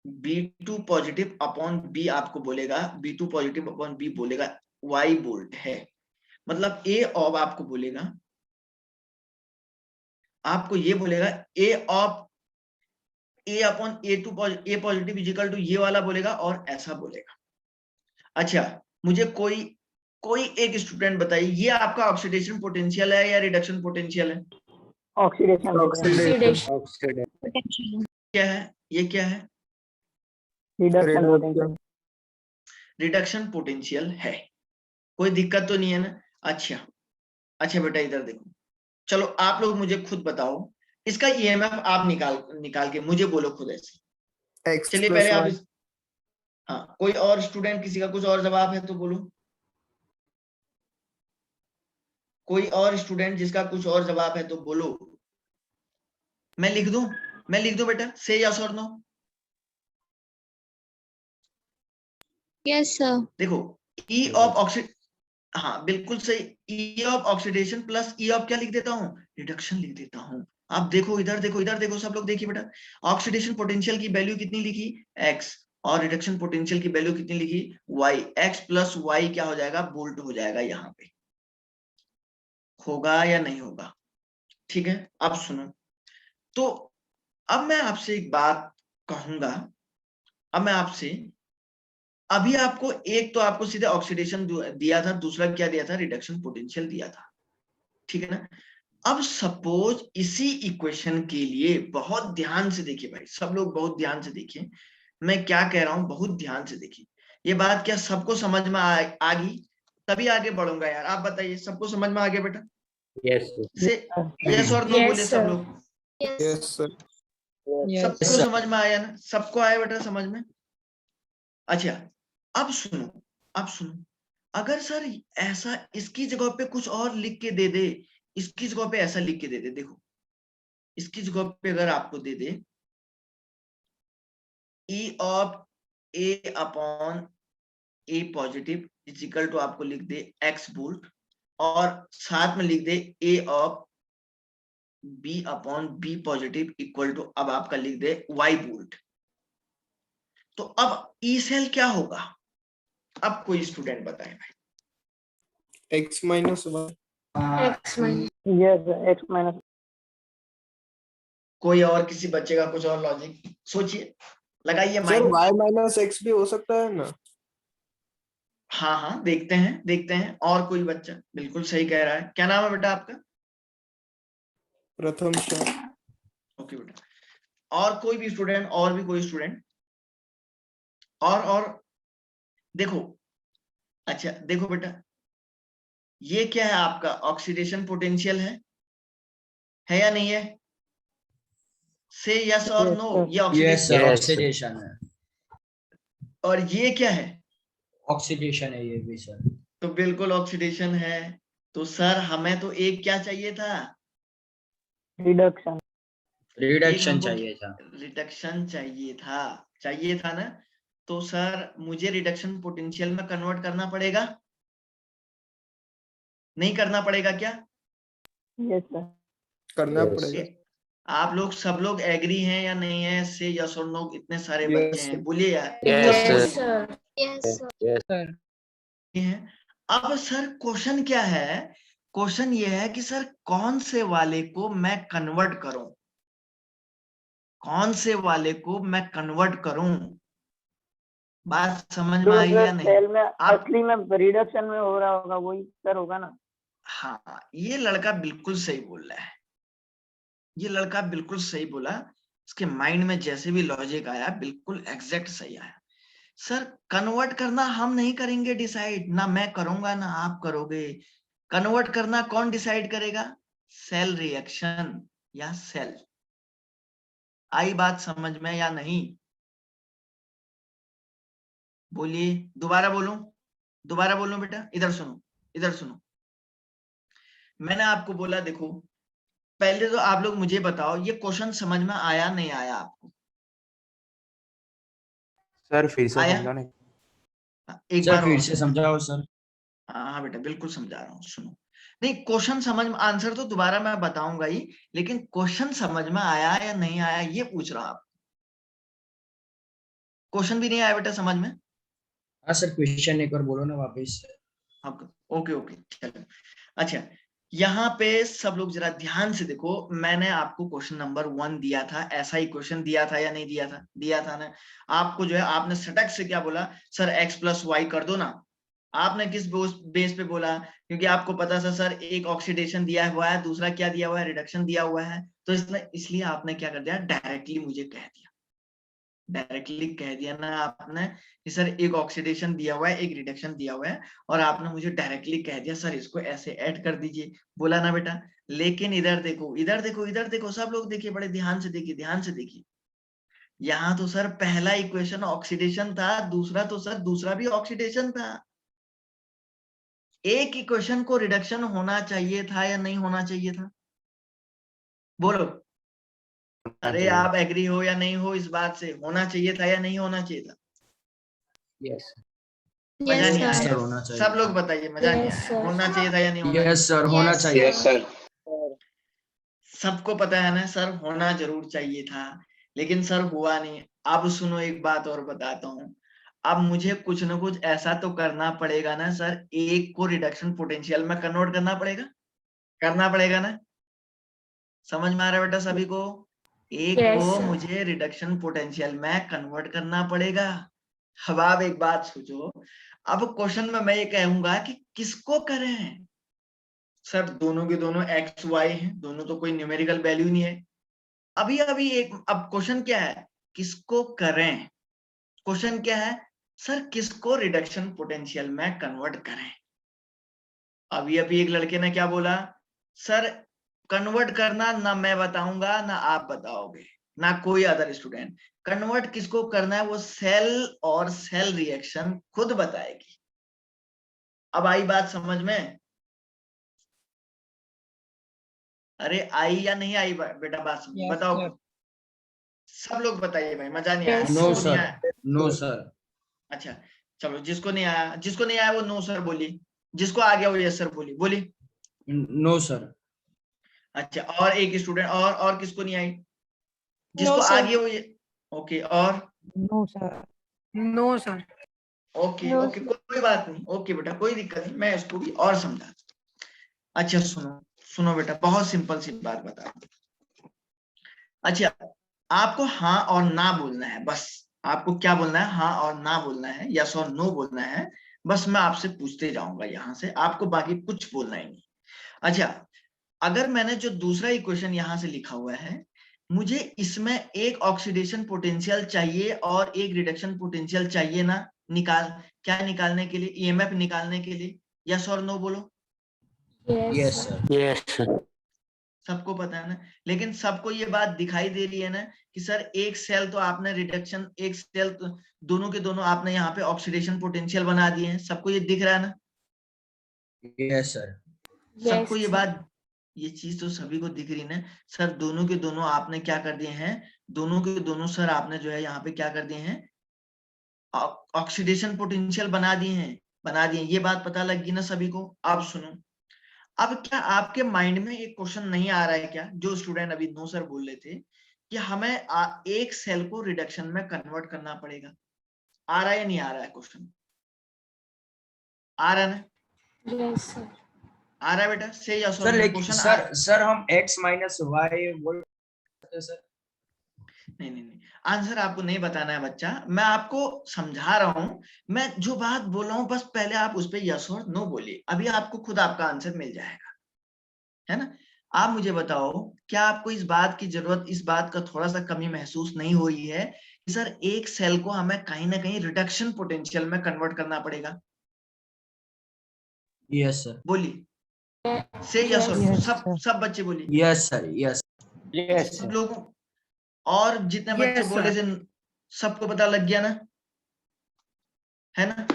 B2 positive upon B आपको बोलेगा B2 पॉजिटिव अपॉन B बोलेगा Y वोल्ट है। मतलब A ऑफ आपको बोलेगा, आपको ये बोलेगा A of A upon A positive is equal to ये वाला बोलेगा और ऐसा बोलेगा। अच्छा मुझे कोई एक स्टूडेंट बताइए, ये आपका ऑक्सीडेशन पोटेंशियल है या रिडक्शन पोटेंशियल है, Oxidation. Oxidation. Oxidation. Potential. क्या है, ये क्या है, Reduction potential. रिडक्शन पोटेंशियल है। कोई दिक्कत तो नहीं है ना। अच्छा बेटा इधर देखो, चलो आप लोग मुझे खुद बताओ, इसका EMF आप निकाल के मुझे बोलो खुद ऐसे। एक्स चलिए प्लस पहले आप वाई। हाँ कोई और स्टूडेंट किसी का कुछ और जवाब है तो बोलो, कोई और स्टूडेंट जिसका कुछ और जवाब है तो बोलो। मैं लिख दूं बेटा, से यस और नो। Yes, sir. देखो E ऑफ ऑक्सीड, हाँ बिल्कुल सही, E of oxidation plus E of क्या लिख देता हूँ, रिडक्शन लिख देता हूँ। आप देखो इधर देखो सब लोग देखिए बेटा, ऑक्सीडेशन पोटेंशियल की वैल्यू कितनी लिखी x, और रिडक्शन पोटेंशियल की वैल्यू कितनी लिखी y, x प्लस y क्या हो जाएगा, वोल्ट हो जाएगा, यहाँ पे होगा या नहीं होगा, ठीक है। अब सुनो, तो अब मैं आपसे एक बात कहूंगा, अब मैं आपसे अभी आपको एक तो आपको सीधे ऑक्सीडेशन दिया था, दूसरा क्या दिया था, रिडक्शन पोटेंशियल दिया था, ठीक है ना। अब सपोज इसी इक्वेशन के लिए बहुत ध्यान से देखिए भाई, सब लोग बहुत ध्यान से देखिए, मैं क्या कह रहा हूं बहुत ध्यान से देखिए। ये बात क्या सबको समझ में आ गई? तभी आगे बढ़ूंगा यार, आप बताइए सबको समझ में आ गया बेटा? Yes, sir. से यस और नो Yes, बोले सब sir. लोग। Yes sir. Yes. सबको समझ में आया ना? सबको आया बेटा समझ में? अच्छा अब सुनो, अब सुनो, अगर सर ऐसा इसकी जगह पे कुछ और लिख के दे दे, इसकी जगह पे ऐसा लिख के दे दे, देखो इसकी जगह पे अगर आपको दे दे E of A upon A positive is equal to आपको लिख दे x वोल्ट, और साथ में लिख दे A of B upon B positive equal to अब आपका लिख दे y वोल्ट, तो अब E सेल क्या होगा? अब कोई स्टूडेंट बताए भाई। x minus 1। X minus. Yes, x minus. कोई और किसी बच्चे का कुछ और लॉजिक सोचिए, लगाइए sir mind. y minus x भी हो सकता है ना? हाँ हाँ देखते हैं, देखते हैं। और कोई बच्चा बिल्कुल सही कह रहा है। क्या नाम है बेटा आपका? प्रथम सर। ओके बेटा, और कोई भी स्टूडेंट, और भी कोई स्टूडेंट? और देखो, अच्छा देखो बेटा, ये क्या है आपका ऑक्सीडेशन पोटेंशियल है या नहीं है? से यस और नो। ये yes oxidation sir, Yes, oxidation है, और ये क्या है? ऑक्सीडेशन है ये भी सर। तो बिल्कुल ऑक्सीडेशन है। तो सर हमें तो एक क्या चाहिए था? Reduction. रिडक्शन चाहिए था। रिडक्शन चाहिए था ना। तो सर मुझे रिडक्शन पोटेंशियल में कन्वर्ट करना पड़ेगा, नहीं करना पड़ेगा क्या? Yes, sir. करना Yes. पड़ेगा। आप लोग सब लोग एग्री हैं या नहीं है? से यस और नो, इतने सारे Yes, बच्चे हैं, sir. बोलिए यार। Yes, Yes, sir. sir. Yes. Sir. हैं। अब सर क्वेश्चन क्या है? क्वेश्चन ये है कि सर कौन से वाले को मैं कन्वर्ट करूं, कौन से वाले को मैं कन्वर्ट करूं? बात समझ में जो आई या सर नहीं? सेल में आप असली में रिडक्शन में हो रहा होगा वही सर होगा ना। हाँ, ये लड़का बिल्कुल सही बोल रहा है, ये लड़का बिल्कुल सही बोला। इसके माइंड में जैसे भी लॉजिक आया बिल्कुल एग्जैक्ट सही आया। सर कन्वर्ट करना हम नहीं करेंगे डिसाइड, ना मैं करूंगा ना आप करोगे। कन्वर्ट करना कौन डिसाइड करेगा? सेल रिएक्शन या सेल। आई बात समझ में या नहीं? बोलिए, दोबारा बोलूं बेटा? इधर सुनो, इधर सुनो। मैंने आपको बोला देखो, पहले तो आप लोग मुझे बताओ ये क्वेश्चन समझ में आया नहीं आया आपको? सर फिर से आया? समझाने। एक सर बार फिर और। से समझाओ सर। हाँ बेटा बिल्कुल समझा रहा हूँ, सुनो। नहीं क्वेश्चन समझ में, आंसर तो दोबारा मैं बताऊंगा ही, लेकिन क्वेश्चन समझ में आया या नहीं आया ये पूछ रहा हूं आप। क्वेश्चन भी नहीं आया बेटा समझ में? हाँ सर, क्वेश्चन एक बार बोलो ना वापस। आपका ओके ओके चलो। अच्छा यहाँ पे सब लोग जरा ध्यान से देखो, मैंने आपको क्वेश्चन नंबर 1 दिया था, ऐसा ही क्वेश्चन दिया था या नहीं दिया था? दिया था ना। आपको जो है आपने सटक से क्या बोला, सर x प्लस वाई कर दो ना। आपने किस बेस पे बोला? क्योंकि आपको पता था सर एक ऑक्सीडेशन दिया हुआ है, दूसरा क्या दिया हुआ है, रिडक्शन दिया हुआ है। तो इसलिए आपने क्या कर दिया, डायरेक्टली मुझे कह दिया, डायरेक्टली कह दिया ना आपने कि सर एक ऑक्सीडेशन दिया हुआ है, एक रिडक्शन दिया हुआ है, और आपने मुझे डायरेक्टली कह दिया सर इसको ऐसे ऐड कर दीजिए। बोला ना बेटा? लेकिन इधर देखो, इधर देखो, इधर देखो, सब लोग देखिए, बड़े ध्यान से देखिए, ध्यान से देखिए। यहाँ तो सर पहला इक्वेशन ऑक्सीडेशन था, दूसरा तो सर दूसरा भी ऑक्सीडेशन था। एक इक्वेशन को रिडक्शन होना चाहिए था या नहीं होना चाहिए था? बोलो। अरे आप एग्री हो या नहीं हो इस बात से? होना चाहिए था या नहीं होना चाहिए था? Yes. मजा Yes, नहीं Yes, आया? sir, होना चाहिए सब लोग था। बताइए, मजा नहीं Yes, आया? sir. होना चाहिए था या नहीं होना चाहिए? यस सर, होना Yes, चाहिए। Yes, sir. सबको पता है ना सर होना जरूर चाहिए था, लेकिन सर हुआ नहीं। अब सुनो एक बात और बताता हूँ, अब मुझे कुछ ना कुछ ऐसा तो करना पड़ेगा ना सर, एक को रिडक्शन पोटेंशियल में कन्वर्ट करना पड़ेगा ना। समझ में आ रहा है बेटा सभी को? एक Yes, को sir. मुझे रिडक्शन पोटेंशियल में कन्वर्ट करना पड़ेगा। अब आप एक बात सोचो, अब क्वेश्चन में मैं ये कहूंगा कि किसको करें? सर दोनों के दोनों एक्स वाई हैं, दोनों तो कोई न्यूमेरिकल वैल्यू नहीं है। अभी अभी एक, अब क्वेश्चन क्या है? किसको करें? क्वेश्चन क्या है? सर किसको रिडक्शन पोटेंशियल में कन्वर्ट करें? अभी अभी एक लड़के ने क्या बोला, सर कन्वर्ट करना ना मैं बताऊंगा ना आप बताओगे ना कोई अदर स्टूडेंट। कन्वर्ट किसको करना है वो सेल और सेल रिएक्शन खुद बताएगी। अब आई बात समझ में? अरे आई या नहीं आई बेटा बात समझ? Yes, बताओ sir. सब लोग बताइए भाई, मजा नहीं आया? Yes, नो जिसको नहीं सर, आया, नो सर, अच्छा चलो, जिसको नहीं आया, जिसको नहीं आया वो नो सर बोली, जिसको आ गया वो यस सर बोली। बोली नो सर, अच्छा, और एक स्टूडेंट, और किसको नहीं आई? जिसको No, आ sir. गया वो ये, ओके, और No, sir. No, sir. Okay No, okay, कोई बात नहीं, ओके बेटा कोई दिक्कत नहीं, मैं इसको भी और समझा। अच्छा सुनो सुनो बेटा, बहुत सिंपल सी बात बता रहा हूं। अच्छा, आपको हाँ और ना बोलना है, बस आपको क्या बोलना है? हाँ और ना बोलना है, यस और नो बोलना है। बस मैं आपसे पूछते जाऊंगा यहाँ से, आपको बाकी कुछ बोलना ही नहीं। अच्छा, अगर मैंने जो दूसरा इक्वेशन यहाँ से लिखा हुआ है, मुझे इसमें एक ऑक्सीडेशन पोटेंशियल चाहिए और एक रिडक्शन पोटेंशियल चाहिए ना? क्या निकालने के लिए? ईएमएफ निकालने के लिए। यस और नो बोलो। Yes sir, Yes, sir. सबको पता है ना? लेकिन सबको ये बात दिखाई दे रही है ना कि सर एक सेल तो आपने रिडक्शन, एक सेल तो दोनों के दोनों आपने यहाँ पे ऑक्सीडेशन पोटेंशियल बना दिए हैं। सबको ये दिख रहा है ना? यस सर, सबको ये बात, ये चीज तो सभी को दिख रही है ना? सर दोनों के दोनों आपने क्या कर दिए हैं? दोनों के दोनों सर आपने जो है यहाँ पे क्या कर दिए हैं? ऑक्सीडेशन पोटेंशियल बना दिए। ये बात पता लग गई ना सभी को? अब सुनो, अब क्या आपके माइंड में एक क्वेश्चन नहीं आ रहा है क्या? जो स्टूडेंट अभी नो सर बोल रहे थे कि हमें एक सेल को रिडक्शन में कन्वर्ट करना पड़ेगा। आ रहा है या नहीं आ रहा है क्वेश्चन? आ रहा है ना? Yes, sir. आ रहा है बेटा? से या सर लेकिन क्वेश्चन सर हम x माइनस वाई बोल सकते हैं सर? नहीं, आंसर आपको नहीं बताना है बच्चा, मैं आपको समझा रहा हूं। मैं जो बात बोल रहा हूं बस पहले आप उस पर यस और नो बोलिए, अभी आपको खुद आपका आंसर मिल जाएगा, है ना? आप मुझे बताओ, क्या आपको इस बात की जरूरत, इस बात का थोड़ा सा कमी महसूस नहीं हो रही है कि सर एक सेल को हमें कहीं ना कहीं रिडक्शन पोटेंशियल में कन्वर्ट करना पड़ेगा? यस सर, बोलिए, से यस और नो, Yes, सब बच्चे बोलिए, यस सर, यस, Yes, सब sir. लोगों, और जितने बच्चे Yes, बोले sir. थे सबको पता लग गया ना? है ना?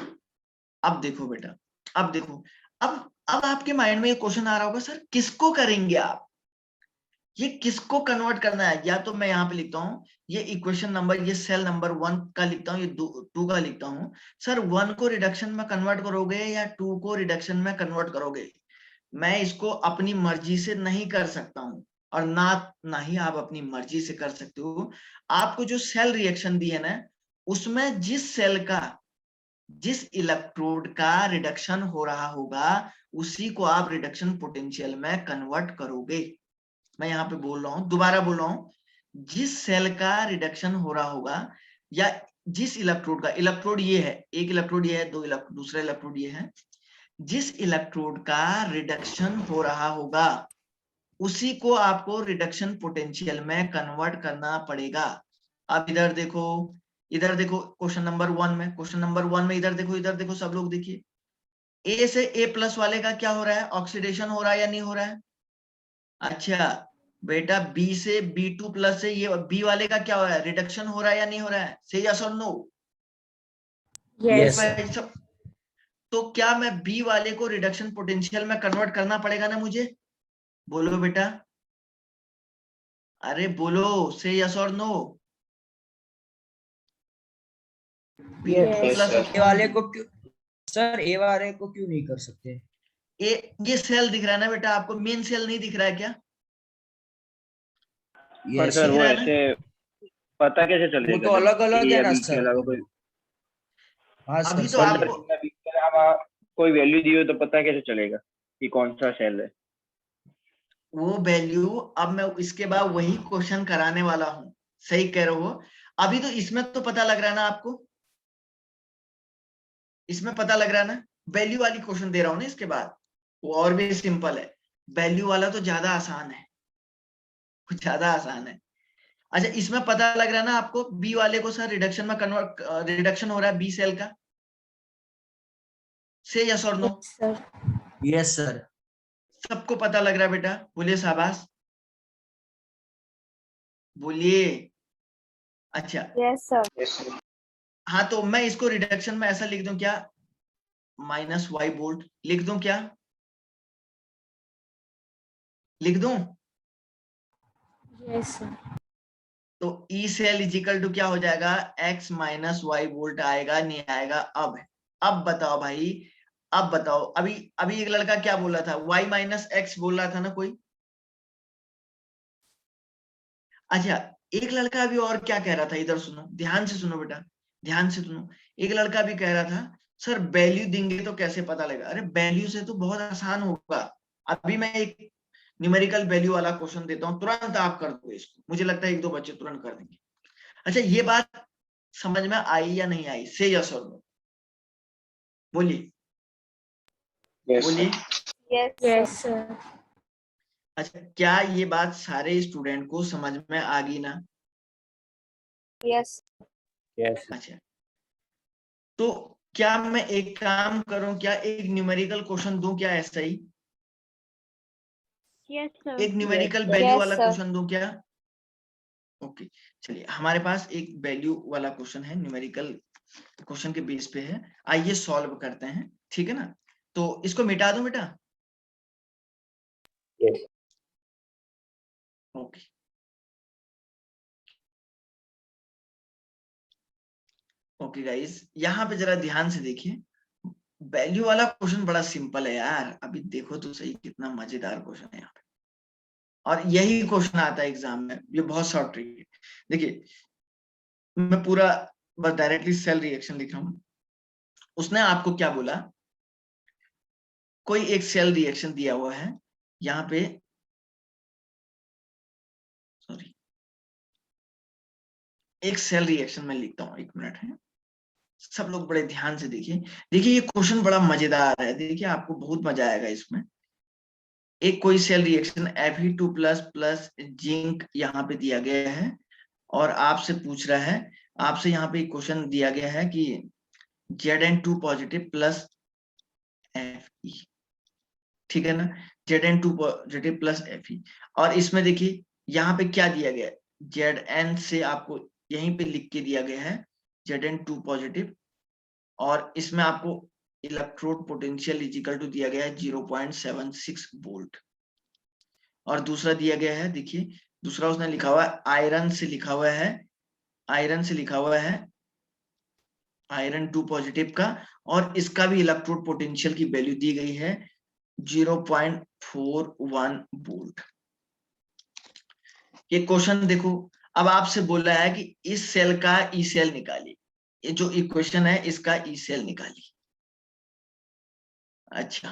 अब देखो बेटा, अब देखो, अब आपके माइंड में ये क्वेश्चन आ रहा होगा, सर किसको करेंगे आप? ये किसको कन्वर्ट करना है? या तो मैं यहाँ पे लिखता हूँ ये इक्वेशन नंबर, ये सेल नंबर 1 का लिखता हूँ, ये 2 का लिखता हूँ। सर 1 को रिडक्शन में कन्वर्ट करोगे या 2 को रिडक्शन में कन्वर्ट करोगे? मैं इसको अपनी मर्जी से नहीं कर सकता हूँ, और ना ही आप अपनी मर्जी से कर सकते हो। आपको जो सेल रिएक्शन दी है ना, उसमें जिस इलेक्ट्रोड का रिडक्शन हो रहा होगा उसी को आप रिडक्शन पोटेंशियल में कन्वर्ट करोगे। मैं यहाँ पे बोल रहा हूँ, दोबारा बोल रहा हूँ, जिस सेल का रिडक्शन हो रहा होगा या जिस इलेक्ट्रोड का, इलेक्ट्रोड ये है, एक इलेक्ट्रोड ये है, दूसरा इलेक्ट्रोड ये है, जिस इलेक्ट्रोड का रिडक्शन हो रहा होगा उसी को आपको रिडक्शन पोटेंशियल में कन्वर्ट करना पड़ेगा। अब इधर देखो क्वेश्चन नंबर 1 में, इधर देखो सब लोग देखिए, ए से ए प्लस वाले का क्या हो रहा है? ऑक्सीडेशन हो रहा है या नहीं हो रहा है? अच्छा बेटा, बी से B2 प्लस से ये बी वाले का क्या हो रहा है? रिडक्शन हो रहा है या नहीं हो रहा है? से यस और नो? यस भाई सब, तो क्या मैं बी वाले को रिडक्शन पोटेंशियल में कन्वर्ट करना पड़ेगा ना मुझे? बोलो बेटा, अरे बोलो, से यस और नो? Yes, प्लस ए वाले को क्यों सर, ए वाले को क्यों नहीं कर सकते? ये सेल दिख रहा है ना बेटा आपको? मेन सेल नहीं दिख रहा है क्या? पर यस सर दिख वो रहा है ना? ऐसे पता कैसे वो चलेगा? तो अलग अलग ये है ना अभी सर। अलावा कोई, हाँ अभी सर, तो सही है। आपको कोई वैल्यू दी हो तो पता कैसे चलेगा कि कौन सा सेल है? वो वैल्यू, अब मैं इसके बाद वही क्वेश्चन कराने वाला हूं। सही कह रहे हो, अभी तो इसमें तो पता लग रहा है ना आपको? इसमें पता लग रहा है ना, वैल्यू वाली क्वेश्चन दे रहा हूं ना इसके बाद, वो और भी सिंपल है, वैल्यू वाला तो ज्यादा आसान है, कुछ ज्यादा आसान है। अच्छा इसमें पता लग रहा है ना आपको, बी वाले को सर रिडक्शन में कन्वर्ट, रिडक्शन हो रहा है बी सेल का, से यस और no? Yes, sir. Yes sir. सबको पता लग रहा है बेटा, बोलिए शाबाश, बोलिए। अच्छा Yes, sir. हाँ, तो मैं इसको रिडक्शन में ऐसा लिख दूं क्या, माइनस वाई वोल्ट लिख दूं क्या, लिख दूं? Yes, sir. तो ई सेल इजिकल टू क्या हो जाएगा, एक्स माइनस वाई वोल्ट आएगा, नहीं आएगा? अब बताओ भाई, अब बताओ, अभी अभी एक लड़का क्या बोल रहा था, वाई माइनस एक्स बोल रहा था ना कोई? अच्छा एक लड़का अभी और क्या कह रहा था, इधर सुनो, ध्यान से सुनो बेटा, ध्यान से सुनो। एक लड़का भी कह रहा था सर वैल्यू देंगे तो कैसे पता लगेगा? अरे वैल्यू से तो बहुत आसान होगा। अभी मैं एक न्यूमेरिकल वैल्यू वाला क्वेश्चन देता हूँ, तुरंत आप कर दो इसको, मुझे लगता है एक दो बच्चे तुरंत कर देंगे। अच्छा ये बात समझ में आई या नहीं आई, से यस और नो? बोलिए बोलिए। Yes, Yes, sir. अच्छा क्या ये बात सारे स्टूडेंट को समझ में आ गई ना? Yes. Yes. अच्छा तो क्या मैं एक काम करूं, क्या एक न्यूमेरिकल क्वेश्चन दूं क्या ऐसा ही, Yes, sir. एक न्यूमेरिकल वैल्यू Yes, वाला sir. क्वेश्चन दूं क्या? ओके चलिए, हमारे पास एक वैल्यू वाला क्वेश्चन है, न्यूमेरिकल क्वेश्चन के बेस पे है, आइए सॉल्व करते हैं, ठीक है ना? तो इसको मिटा दूं बेटा? Yes. ओके ओके गाइस, यहाँ पे जरा ध्यान से देखिए, वैल्यू वाला क्वेश्चन बड़ा सिंपल है यार, अभी देखो तो सही कितना मजेदार क्वेश्चन है यहाँ पे, और यही क्वेश्चन आता है एग्जाम में, ये बहुत शॉर्ट ट्रिक है। देखिए मैं पूरा बस डायरेक्टली सेल रिएक्शन लिख रहा हूँ। उसने आपको क्या बोला, कोई एक सेल रिएक्शन दिया हुआ है यहाँ पे, सॉरी एक सेल रिएक्शन में लिखता हूँ, एक मिनट है, सब लोग बड़े ध्यान से देखिए। देखिए ये क्वेश्चन बड़ा मजेदार है, देखिए आपको बहुत मजा आएगा इसमें। एक कोई cell reaction Fe2 plus plus zinc यहाँ पे दिया गया है, और आपसे पूछ रहा है, आपसे यहाँ पे क्वेश्चन दिया गया है कि Zn2 पॉजिटिव प्लस Fe, ठीक है ना, Zn2 पॉजिटिव प्लस Fe, और इसमें देखिए यहाँ पे क्या दिया गया है, Zn से आपको यहीं पे लिख के दिया गया है Zn2 पॉजिटिव, और इसमें आपको इलेक्ट्रोड पोटेंशियल इजिकल टू दिया गया है 0.76 वोल्ट, और दूसरा दिया गया है, देखिए दूसरा उसने लिखा हुआ है आयरन से लिखा हुआ है, आयरन से लिखा हुआ है आयरन 2 पॉजिटिव का, और इसका भी इलेक्ट्रोड पोटेंशियल की वैल्यू दी गई है 0.41 वोल्ट। ये क्वेश्चन देखो, अब आपसे बोल रहा है कि इस सेल का ई सेल निकालिए, ये जो इक्वेशन है इसका ई सेल निकालिए। अच्छा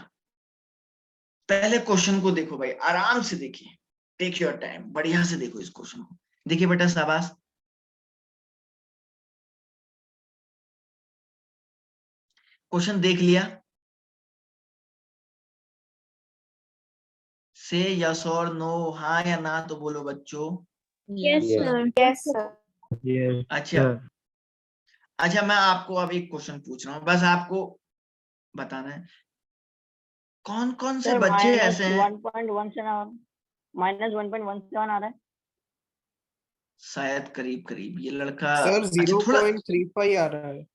पहले क्वेश्चन को देखो भाई, आराम से देखिए, टेक योर टाइम, बढ़िया से देखो इस क्वेश्चन को। देखिए बेटा शाबाश, क्वेश्चन देख लिया? से यस और नो, हाँ या ना तो बोलो बच्चों। Yes, Yes. sir. Yes, sir. Yes. अच्छा अच्छा मैं आपको अब एक क्वेश्चन पूछ रहा हूँ, बस आपको बताना है कौन कौन से बच्चे ऐसे हैं, माइनस 1.17 आ रहा है। शायद करीब करीब ये लड़का, सर अच्छा थोड़ा 0.35 आ रहा है।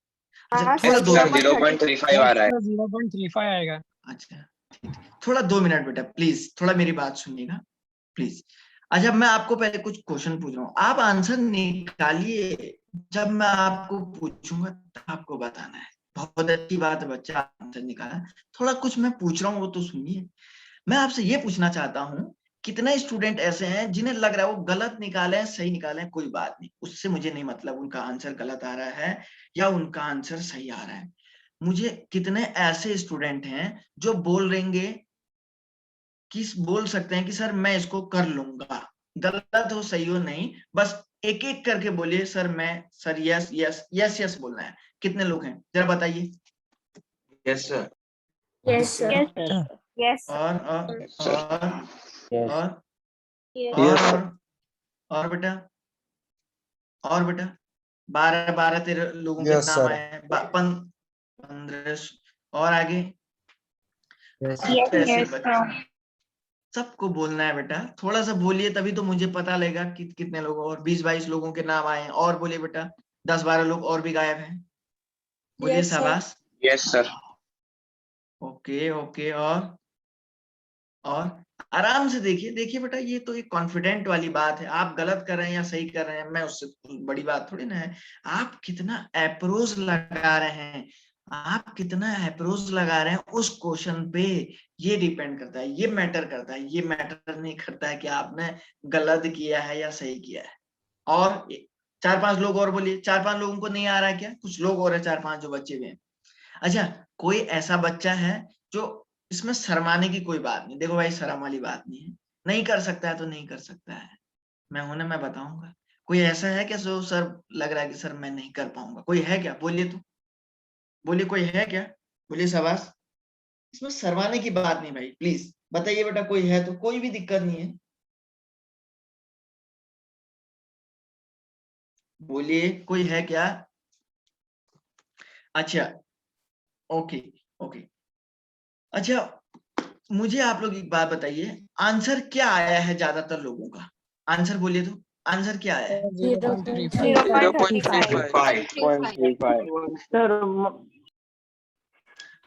अच्छा थोड़ा दो, 0.35 आ रहा है। 0.35 आएगा। अच्छा ठीक, थोड़ा 2 मिनट बेटा प्लीज, थोड़ा मेरी बात सुनिएगा प्लीज। अच्छा मैं आपको पहले कुछ क्वेश्चन पूछ रहा हूँ, आप आंसर निकालिए, जब मैं आपको पूछूंगा तब आपको बताना है। बहुत अच्छी बात है बच्चा आंसर निकाला, थोड़ा कुछ मैं पूछ रहा हूँ वो तो सुनिए। मैं आपसे ये पूछना चाहता हूँ, कितने स्टूडेंट ऐसे हैं जिन्हें लग रहा है वो गलत निकाले हैं सही निकाले हैं, कोई बात नहीं, उससे मुझे नहीं मतलब उनका आंसर गलत आ रहा है या उनका आंसर सही आ रहा है। मुझे कितने ऐसे स्टूडेंट हैं जो बोल रहेंगे कि बोल सकते हैं कि सर मैं इसको कर लूंगा, गलत हो सही हो नहीं, बस एक एक करके बोलिए सर मैं, sir yes yes yes yes बोलना है। कितने लोग हैं जरा बताइए, yes sir. Yes, sir. Yes, sir. Yes. और Yes. Yes. और बेटा, और बेटा 12 लोगों के Yes, नाम sir. आए हैं, 15 और आगे Yes. Yes, ऐसे yes, बच्चे sir. सबको बोलना है बेटा, थोड़ा सा बोलिए तभी तो मुझे पता लगेगा कि कितने लोग, और 20-22 लोगों के नाम आए हैं। और बोलिए बेटा, 10-12 लोग और भी गायब हैं, बोलिए Yes, sir. शाबाश। Yes sir. Okay okay. और आराम से देखिए, देखिए बेटा, ये तो एक कॉन्फिडेंट वाली बात है। आप गलत कर रहे हैं या सही कर रहे हैं, मैं उससे बड़ी बात थोड़ी ना है। आप कितना अप्रोच लगा रहे हैं, आप कितना अप्रोच लगा रहे हैं उस क्वेश्चन पे ये डिपेंड करता है, ये मैटर करता है। ये मैटर नहीं करता है कि आपने गलत किया है या सही किया है। और 4-5 लोग और बोलिए, 4-5 लोगों को नहीं आ रहा है क्या? कुछ लोग और है 4-5 जो बच्चे हुए हैं। अच्छा, कोई ऐसा बच्चा है जो, इसमें शर्माने की कोई बात नहीं। देखो भाई, शर्म वाली बात नहीं है, नहीं कर सकता है तो नहीं कर सकता है, मैं हूं ना, मैं बताऊंगा। कोई ऐसा है क्या जो सर लग रहा है कि सर मैं नहीं कर पाऊंगा? कोई है क्या? बोलिए तो, बोलिए कोई है क्या? बोलिए शाबाश। इसमें शर्माने की बात नहीं भाई, प्लीज बताइए बेटा, कोई है तो, कोई भी दिक्कत नहीं है, बोलिए कोई है क्या? अच्छा, ओके ओके। अच्छा, मुझे आप लोग एक बात बताइए, आंसर क्या आया है ज्यादातर लोगों का? आंसर बोलिए तो, आंसर क्या आया है? 0.35. 0.35 सर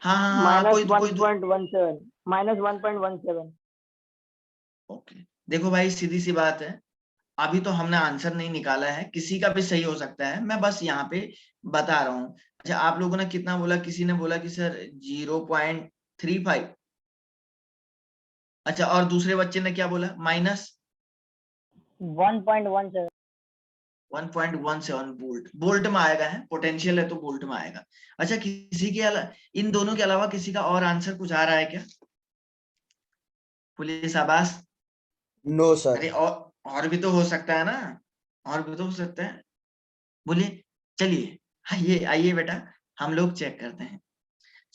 हाँ हाँ हाँ, कोई कोई माइनस 1.17 ओके। देखो भाई, सीधी सी बात है, अभी तो हमने आंसर नहीं निकाला है, किसी का भी सही हो सकता है, मैं बस यहाँ पे बता रहा हूँ। अच्छा, आप लोगों ने कितना बोला? किसी ने बोला कि सर 0.35। अच्छा, और दूसरे बच्चे ने क्या बोला? Minus 1.17 1.17 volt. वोल्ट में आएगा, है पोटेंशियल है तो वोल्ट में आएगा। अच्छा, किसी के इन दोनों के अलावा किसी का और आंसर कुछ आ रहा है क्या? पुलिस शाबाश। No, sir. अरे और भी तो हो सकता है ना, और भी तो हो सकता है, बोलिए। चलिए आइए आइए बेटा, हम लोग चेक करते हैं।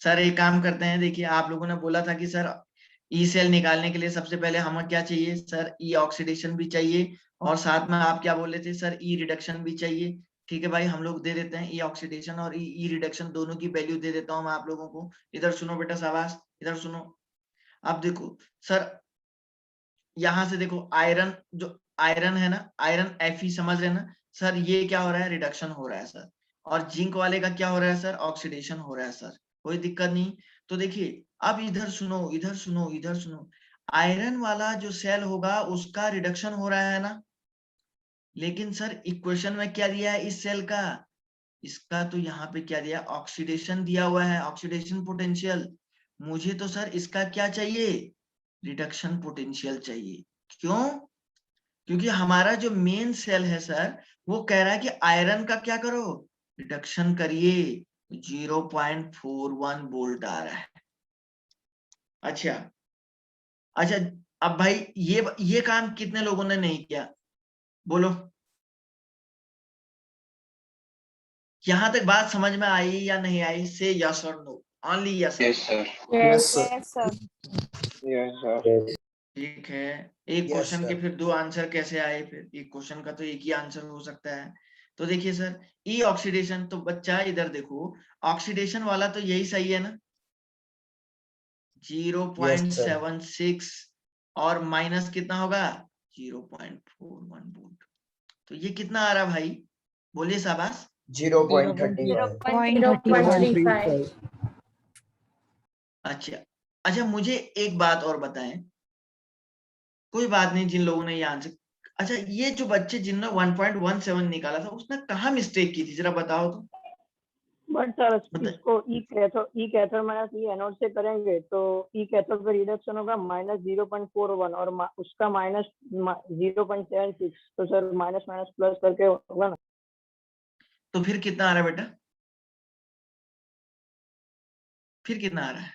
सर एक काम करते हैं, देखिए आप लोगों ने बोला था कि सर ई सेल निकालने के लिए सबसे पहले हमें क्या चाहिए? सर ई ऑक्सीडेशन भी चाहिए, और साथ में आप क्या बोले थे? सर ई रिडक्शन भी चाहिए। ठीक है भाई, हम लोग दे देते हैं ई ऑक्सीडेशन और ई रिडक्शन दोनों की वैल्यू दे देता हूं मैं आप लोगों को। इधर सुनो बेटा शाबाश, इधर सुनो। अब देखो सर, यहां से देखो, आयरन, जो आयरन है ना, आयरन Fe समझ रहे ना सर, ये क्या हो रहा है? रिडक्शन हो रहा है सर। और जिंक वाले का क्या हो रहा है सर? ऑक्सीडेशन हो रहा है सर। कोई दिक्कत नहीं। तो देखिए, अब इधर सुनो, इधर सुनो, इधर सुनो। आयरन वाला जो सेल होगा उसका रिडक्शन हो रहा है ना, लेकिन सर इक्वेशन में क्या दिया है इस सेल का? इसका तो यहाँ पे क्या दिया? ऑक्सीडेशन दिया हुआ है, ऑक्सीडेशन पोटेंशियल। मुझे तो सर इसका क्या चाहिए? रिडक्शन पोटेंशियल चाहिए। क्यों? क्योंकि हमारा जो मेन सेल है सर, वो कह रहा है कि आयरन का क्या करो? रिडक्शन करिए। 0.41 वोल्ट आ रहा है। अच्छा अच्छा, अब भाई ये काम कितने लोगों ने नहीं किया? बोलो, यहां तक बात समझ में आई या नहीं आई? से यस और no, only yes. Yes sir. Yes, sir. Yes sir. Yes. ठीक है, एक Yes, क्वेश्चन के sir. फिर 2 आंसर कैसे आए? फिर एक क्वेश्चन का तो एक ही आंसर हो सकता है। तो देखिए सर, ई ऑक्सीडेशन, तो बच्चा इधर देखो, ऑक्सीडेशन वाला तो यही सही है ना, Yes, sir. 0.76, और माइनस कितना होगा? 0.41 वोल्ट। तो ये कितना आ रहा भाई? बोलिए शाबाश। 0.35. 0.35. अच्छा अच्छा, मुझे एक बात और बताएं, कोई बात नहीं जिन लोगों ने ये आंसर, अच्छा ये जो बच्चे जिन्होंने 1.17 निकाला था, उसने कहाँ मिस्टेक की थी, जरा बताओ तो। बट सर बता- इसको ई कैथोड माइनस ई एनोड से करेंगे तो ई कैथोड पे रिडक्शन होगा माइनस 0.41 और उसका माइनस 0.76, तो सर माइनस माइनस प्लस करके होगा ना। तो फिर कितना आ रहा है बेटा? फिर कितना आ रहा है?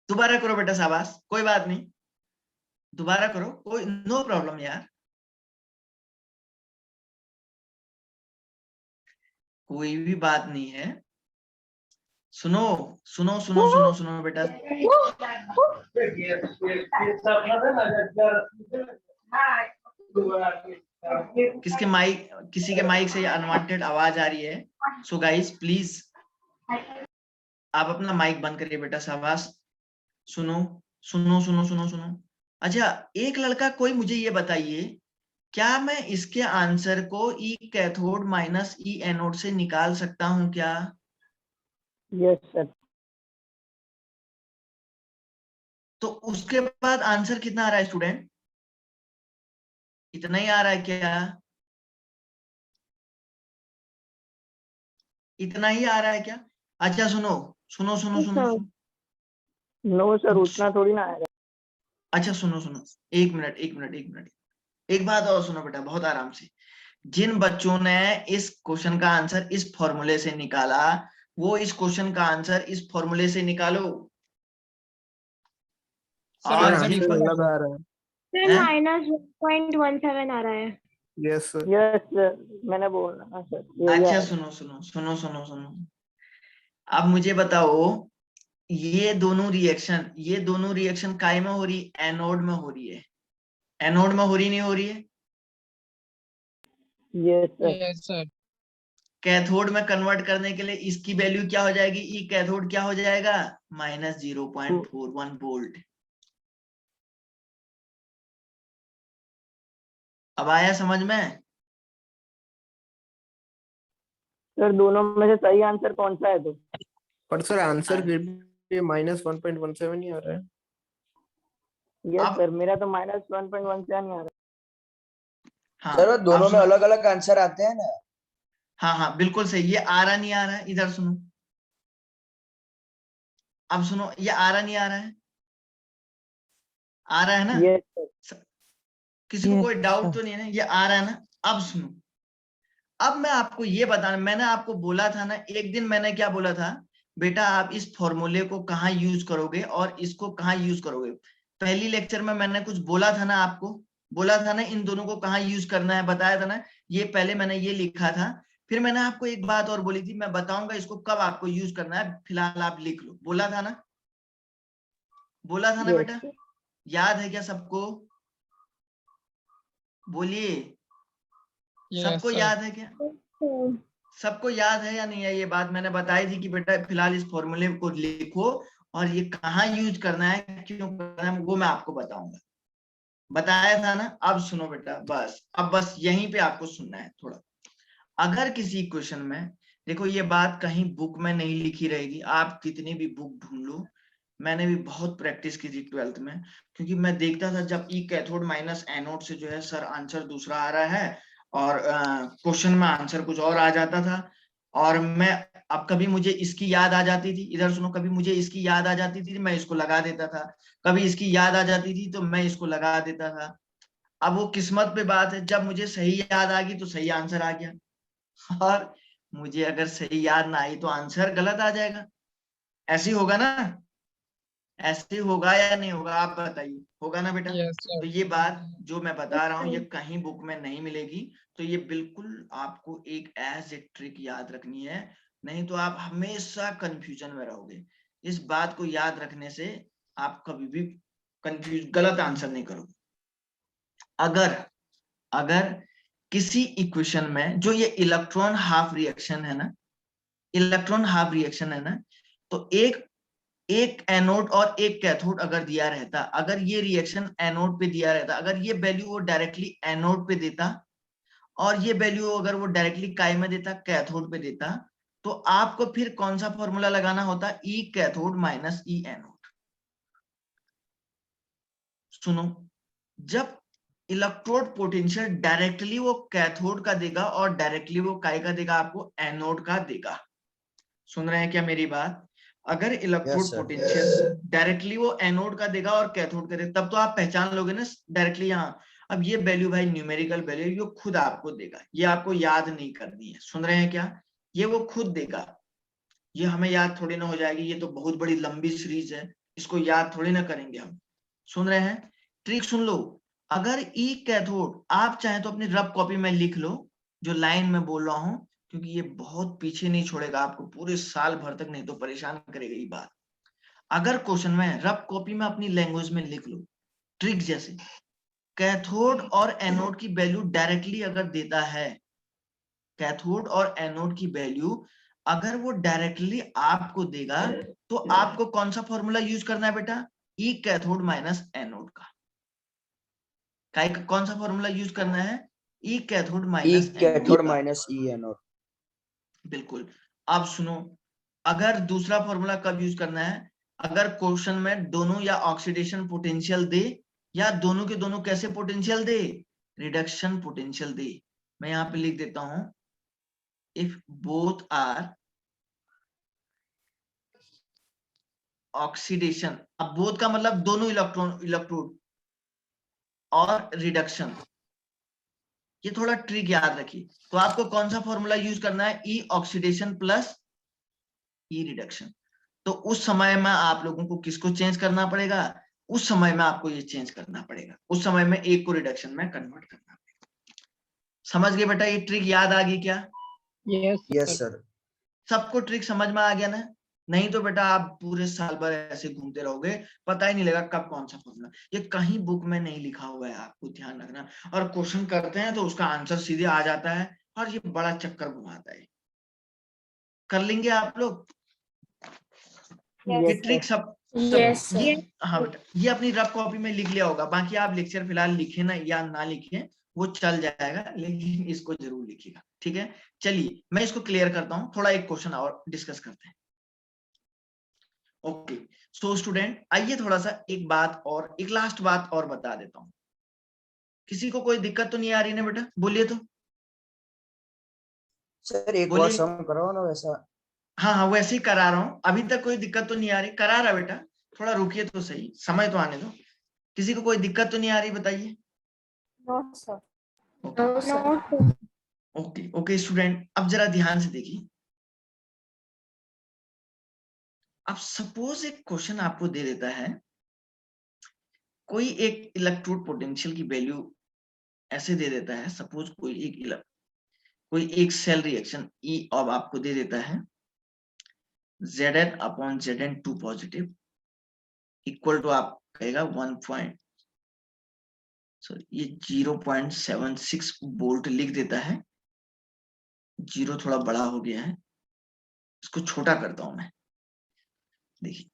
दोबारा करो बेटा शाबाश, कोई बात नहीं, दोबारा करो, कोई नो प्रॉब्लम यार, कोई भी बात नहीं है। सुनो सुनो सुनो सुनो सुनो बेटा, किसी के माइक से अनवांटेड आवाज आ रही है, सो गाइस प्लीज आप अपना माइक बंद करिए बेटा, शाबाश। सुनो सुनो सुनो सुनो सुनो। अच्छा, एक लड़का कोई मुझे ये बताइए, क्या मैं इसके आंसर को ई कैथोड माइनस ई एनोड से निकाल सकता हूं क्या? Yes sir. तो उसके बाद आंसर कितना आ रहा है स्टूडेंट? इतना ही आ रहा है क्या? इतना ही आ रहा है क्या? अच्छा सुनो सुनो सुनो सुनो सुनो, नो सर, उतना थोड़ी ना आएगा। अच्छा सुनो सुनो, एक मिनट एक मिनट एक मिनट, एक बात और सुनो बेटा बहुत आराम से। जिन बच्चों ने इस क्वेश्चन का आंसर इस फॉर्मूले से निकाला, वो इस क्वेश्चन का आंसर इस फॉर्मूले से निकालो। सर और आंसर जिन लिखो अलग आ रहा है। सर माइनस 1.17 आ रहा है। Yes sir. यस सर, मैंने बोला सर। ये अच्छा है। सुनो सुनो सुनो सुनो सुनो, अब मुझे बताओ, ये दोनों रिएक्शन काय में हो रही है? एनोड में हो रही है। एनोड में हो रही नहीं हो रही है? Yes sir. Yes sir. Cathode में कन्वर्ट करने के लिए इसकी वैल्यू क्या हो जाएगी? ई कैथोड क्या हो जाएगा? Minus 0.41 volt. अब आया समझ में? सर दोनों में से सही आंसर कौन सा है तो? पर सर आंसर फिर भी -1.17 ही आ रहा है। यस अब सर, मेरा तो -1.17 ही आ रहा हाँ सर अब दोनों में सुनो, अलग अलग आंसर आते हैं ना। हाँ हाँ बिल्कुल सही। ये आ रहा नहीं आ रहा है? इधर सुनो, अब सुनो, ये आ रहा नहीं आ रहा है? आ रहा है ना? है। Yes sir. किसी को कोई डाउट तो नहीं है ना? ये आ रहा है ना? अब सुनो, अब मैं आपको ये बताना, मैंने आपको बोला था ना एक दिन, मैंने क्या बोला था बेटा, आप इस फॉर्मूले को कहाँ यूज करोगे और इसको कहाँ यूज करोगे। पहली लेक्चर में मैंने कुछ बोला था ना आपको, बोला था ना इन दोनों को कहाँ यूज करना है, बताया था ना। ये पहले मैंने ये लिखा था, फिर मैंने आपको एक बात और बोली थी, मैं बताऊंगा इसको कब आपको यूज करना है, फिलहाल आप लिख लो। बोला था ना? बोला था ना यस बेटा? सर। याद है क्या सबको? बोलिए, यस सबको सर। याद है क्या? सबको याद है या नहीं है? ये बात मैंने बताई थी कि बेटा फिलहाल इस फॉर्मूले को लिखो और ये कहाँ यूज करना है, क्यों करना है, वो मैं आपको बताऊंगा। बताया था ना? अब सुनो बेटा, बस अब बस यहीं पे आपको सुनना है थोड़ा। अगर किसी क्वेश्चन में, देखो ये बात कहीं बुक में नहीं लिखी रहेगी, आप कितनी भी बुक ढूंढ लो। मैंने भी बहुत प्रैक्टिस की थी 12th में, क्योंकि मैं देखता था जब ई कैथोड माइनस एनोड से जो है सर आंसर दूसरा आ रहा है और क्वेश्चन में आंसर कुछ और आ जाता था। और मैं, अब कभी मुझे इसकी याद आ जाती थी, इधर सुनो, कभी मुझे इसकी याद आ जाती थी मैं इसको लगा देता था, कभी इसकी याद आ जाती थी तो मैं इसको लगा देता था। अब वो किस्मत पे बात है, जब मुझे सही याद आ गई तो सही आंसर आ गया, और मुझे अगर सही याद ना आई तो आंसर गलत आ जाएगा। ऐसे ही होगा ना? ऐसे होगा या नहीं होगा आप बताइए, होगा ना बेटा? यस तो सर। ये बात जो मैं बता रहा हूँ ये कहीं बुक में नहीं मिलेगी, तो ये बिल्कुल आपको एक एज ए ट्रिक याद रखनी है, नहीं तो आप हमेशा कंफ्यूजन में रहोगे। इस बात को याद रखने से आप कभी भी कंफ्यूज गलत आंसर नहीं करोगे। अगर अगर किसी इक्वेशन में जो ये इलेक्ट्रॉन हाफ रिएक्शन है ना, इलेक्ट्रॉन हाफ रिएक्शन है ना, तो एक एनोड और एक कैथोड अगर दिया रहता, अगर ये रिएक्शन एनोड पे दिया रहता, अगर ये वैल्यू वो डायरेक्टली एनोड पे देता और ये वैल्यू अगर वो डायरेक्टली काय में देता, कैथोड पे देता, तो आपको फिर कौन सा फॉर्मूला लगाना होता? ई कैथोड माइनस ई एनोड। सुनो, जब इलेक्ट्रोड पोटेंशियल डायरेक्टली वो कैथोड का देगा और डायरेक्टली वो काय का देगा, आपको एनोड का देगा। सुन रहे हैं क्या मेरी बात? अगर इलेक्ट्रोड sir. पोटेंशियल डायरेक्टली वो एनोड का देगा और कैथोड का देगा, तब तो आप पहचान लोगे ना डायरेक्टली यहाँ। अब ये वैल्यू भाई न्यूमेरिकल वैल्यू, ये खुद आपको देगा, ये आपको याद नहीं करनी है। सुन रहे हैं क्या? ये वो खुद देगा, ये हमें याद थोड़ी ना हो जाएगी, ये तो बहुत बड़ी लंबी सीरीज है, इसको याद थोड़ी ना करेंगे हम। सुन रहे हैं? ट्रिक सुन लो। अगर ई कैथोड, आप चाहे तो अपनी रफ कॉपी में लिख लो जो लाइन में बोल रहा हूं, क्योंकि ये बहुत पीछे नहीं छोड़ेगा आपको पूरे साल भर तक, नहीं तो परेशान करेगा ये बात। अगर क्वेश्चन में रफ कॉपी में अपनी लैंग्वेज में लिख लो, ट्रिक जैसे कैथोड और एनोड की वैल्यू डायरेक्टली अगर देता है, कैथोड और एनोड की वैल्यू अगर वो डायरेक्टली आपको देगा, तो आपको कौन सा फॉर्मूला यूज करना है बेटा? ई कैथोड माइनस एनोड का कौन सा फॉर्मूला यूज करना है? ई cathode E minus cathode anode. Minus ई एनोड। बिल्कुल। अब सुनो, अगर दूसरा फॉर्मूला कब यूज करना है? अगर क्वेश्चन में दोनों या ऑक्सीडेशन पोटेंशियल दे या दोनों के दोनों कैसे पोटेंशियल दे? रिडक्शन पोटेंशियल दे। मैं यहां पे लिख देता हूं, इफ बोथ आर ऑक्सीडेशन, अब बोथ का मतलब दोनों इलेक्ट्रोड और रिडक्शन, ये थोड़ा ट्रिक याद रखिए। तो आपको कौन सा फॉर्मूला यूज करना है? ई ऑक्सीडेशन प्लस ई रिडक्शन। तो उस समय में आप लोगों को किसको चेंज करना पड़ेगा? उस समय में आपको ये चेंज करना पड़ेगा, उस समय में एक को रिडक्शन में कन्वर्ट करना पड़ेगा। समझ गए बेटा? ये ट्रिक याद आ गई क्या? Yes sir. सबको ट्रिक समझ में आ गया ना? नहीं तो बेटा आप पूरे साल भर ऐसे घूमते रहोगे, पता ही नहीं लगा कब कौन सा फॉर्मूला। ये कहीं बुक में नहीं लिखा हुआ है, आपको ध्यान रखना। और क्वेश्चन करते हैं तो उसका आंसर सीधे आ जाता है और ये बड़ा चक्कर घुमाता है। कर लेंगे आप लोग? ये ट्रिक सब Yes, sir. ये, हाँ बेटा, ये अपनी रफ कॉपी में लिख लिया होगा। बाकी आप लेक्चर फिलहाल लिखे ना या ना लिखे वो चल जाएगा, लेकिन इसको जरूर लिखिएगा, ठीक है? चलिए मैं इसको क्लियर करता हूँ, थोड़ा एक क्वेश्चन और डिस्कस करते हैं। ओके, सो स्टूडेंट आइए थोड़ा सा एक बात और, एक लास्ट बात और बता देता हूँ। किसी को कोई दिक्कत तो नहीं आ रही ना बेटा? बोलिए तो। सर एक बार बोलिए। सम कराओ ना वैसा। हाँ हाँ, वैसे ही करा रहा हूँ, अभी तक कोई दिक्कत तो नहीं आ रही। करा रहा बेटा, थोड़ा रुकिए तो सही, समय तो आने दो। किसी को कोई दिक्कत तो नहीं आ रही? बताइए। No, sir. Okay No, sir. No, sir. Okay okay student, अब जरा ध्यान से देखिए। अब सपोज एक क्वेश्चन आपको दे देता है, कोई एक इलेक्ट्रोड पोटेंशियल की वैल्यू ऐसे दे देता है। सपोज कोई एक सेल रिएक्शन ई अब आपको दे देता है Zn upon Zn2 positive equal to, आप कहेगा 0.76 वोल्ट लिख देता है। जीरो थोड़ा बड़ा हो गया है, इसको छोटा करता हूं मैं, देखिए।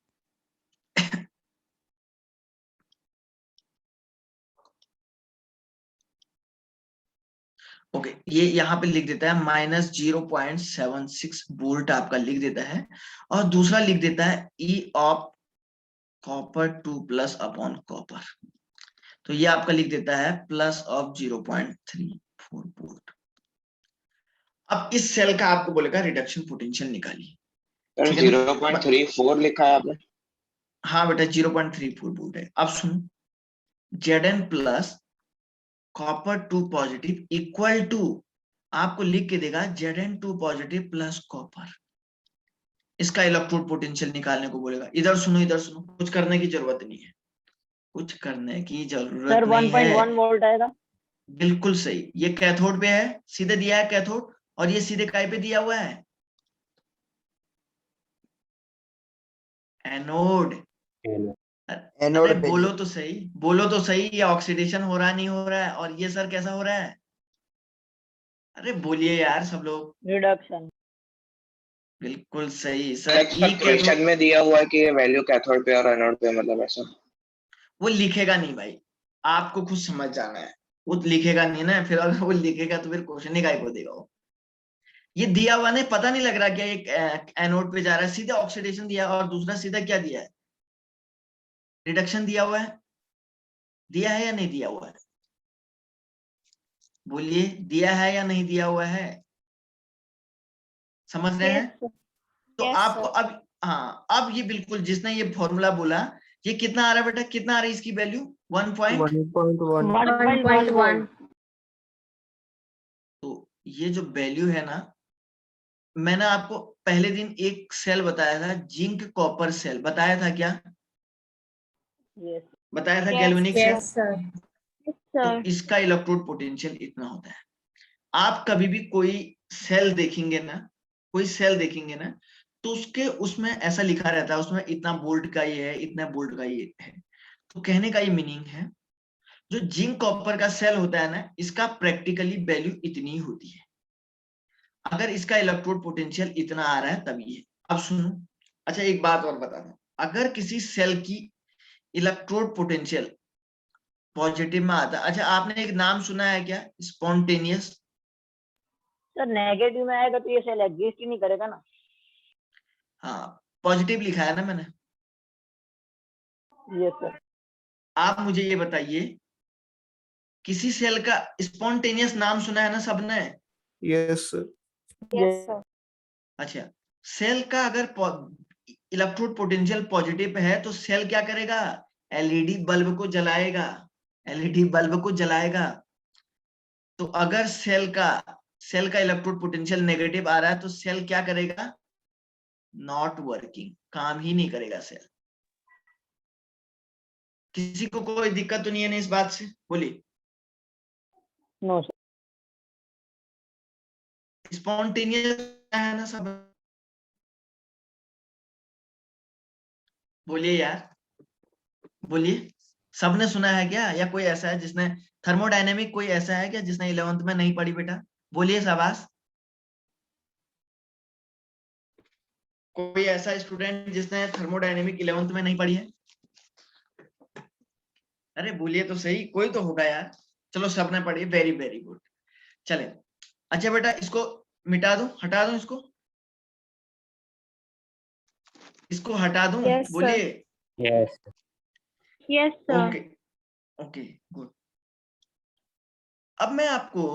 ओके, ये यहाँ पे लिख देता है -0.76 वोल्ट आपका लिख देता है, और दूसरा लिख देता है ई of copper 2 plus upon copper, तो ये आपका लिख देता है प्लस ऑफ 0.34 वोल्ट। अब इस सेल का आपको बोलेगा रिडक्शन पोटेंशियल निकालिए। सर 0.34 लिखा है आपने? हाँ बेटा 0.34 वोल्ट है। अब सुनो, Zn plus copper 2 positive equal to, आपको लिख के देगा Zn2 पॉजिटिव प्लस कॉपर। इसका इलेक्ट्रोड पोटेंशियल निकालने को बोलेगा। इधर सुनो, इधर सुनो, कुछ करने की जरूरत नहीं है, कुछ करने की जरूरत सर नहीं है। 1.1 वोल्ट आएगा। बिल्कुल सही, ये कैथोड पे है, सीधे दिया है कैथोड, और ये सीधे काय पे दिया हुआ है? एनोड। एनोड अरे पे बोलो तो सही, बोलो तो सही, ये ऑक्सीडेशन हो रहा नहीं हो रहा है? और ये सर कैसा हो रहा है? अरे बोलिए यार सब लोग। रिडक्शन। बिल्कुल सही सर। क्वेश्चन में दिया हुआ है कि ये वैल्यू कैथोड पे और एनोड पे, मतलब ऐसा। वो लिखेगा नहीं भाई, आपको खुद समझ जाना है। वो लिखेगा नहीं ना, फिर अगर वो लिखेगा तो फिर क्वेश्चन ही गायब हो देगा वो। ये दिया हुआ नहीं, पता नहीं लग रहा क्या एक एनोड पे जा रहा है, सीधा ऑक्सीडेशन दिया, और दूसरा सीधा क्या दिया है? रिडक्शन दिया हुआ है। दिया है या नहीं दिया हुआ है? बोलिए, दिया है या नहीं दिया हुआ है? समझ रहे हैं? Yes, sir. तो Yes, आपको sir. अब, हाँ अब ये बिल्कुल, जिसने ये फॉर्मूला बोला, ये कितना आ रहा है बेटा? कितना आ रही है इसकी वैल्यू? 1.1। 1.1 तो ये जो वैल्यू है ना, मैंने आपको पहले दिन एक सेल बताया था, जिंक कॉपर सेल बताया था क्या? यस बताया था, Yes, galvanic cell. Yes, sir. Yes, तो sir. इसका इलेक्ट्रोड पोटेंशियल इतना होता है। आप कभी भी कोई सेल देखेंगे ना, कोई सेल देखेंगे ना, तो उसके उसमें ऐसा लिखा रहता है, उसमें इतना बोल्ट का ये है, इतना बोल्ट का ये है। तो कहने का ये मीनिंग है, जो जिंक कॉपर का सेल होता है ना, इसका प्रैक्टिकली वैल्यू इतनी होती है। अगर इसका इलेक्ट्रोड पोटेंशियल इतना आ रहा है तब ये। अब सुनो, अच्छा एक बात और बता दूं, अगर किसी सेल की इलेक्ट्रोड पोटेंशियल पॉजिटिव में आता, अच्छा आपने एक नाम सुना है क्या, स्पॉन्टेनियस? सर नेगेटिव में आएगा तो ये सेल एग्जिस्ट ही नहीं करेगा ना। हाँ, पॉजिटिव लिखा है ना मैंने। Yes sir. आप मुझे ये बताइए, किसी सेल का स्पॉन्टेनियस नाम सुना है ना सबने? Yes sir. Yes sir. अच्छा, सेल का अगर इलेक्ट्रोड पोटेंशियल पॉजिटिव है तो सेल क्या करेगा, एलईडी बल्ब को जलाएगा, एलईडी बल्ब को जलाएगा। तो अगर सेल का इलेक्ट्रोड पोटेंशियल नेगेटिव आ रहा है तो सेल क्या करेगा, नॉट वर्किंग, काम ही नहीं करेगा सेल। किसी को कोई दिक्कत तो नहीं है ना इस बात से, बोलिए। No sir. स्पॉन्टेनियस है ना सब, बोलिए यार, बोलिए। सबने सुना है क्या, या कोई ऐसा है जिसने थर्मोडायनेमिक, कोई ऐसा है क्या जिसने 11th में नहीं पढ़ी बेटा? बोलिए शाबाश। कोई ऐसा स्टूडेंट जिसने थर्मोडायनेमिक 11th में नहीं पढ़ी है? अरे बोलिए तो सही, कोई तो होगा यार। चलो सबने पढ़ी, वेरी वेरी गुड। चले, अच्छा बेटा इसको मिटा दूं, हटा दूं इसको, इसको हटा दूं? Yes, sir. बोलिए। Yes. Yes sir. Okay okay good. अब मैं आपको,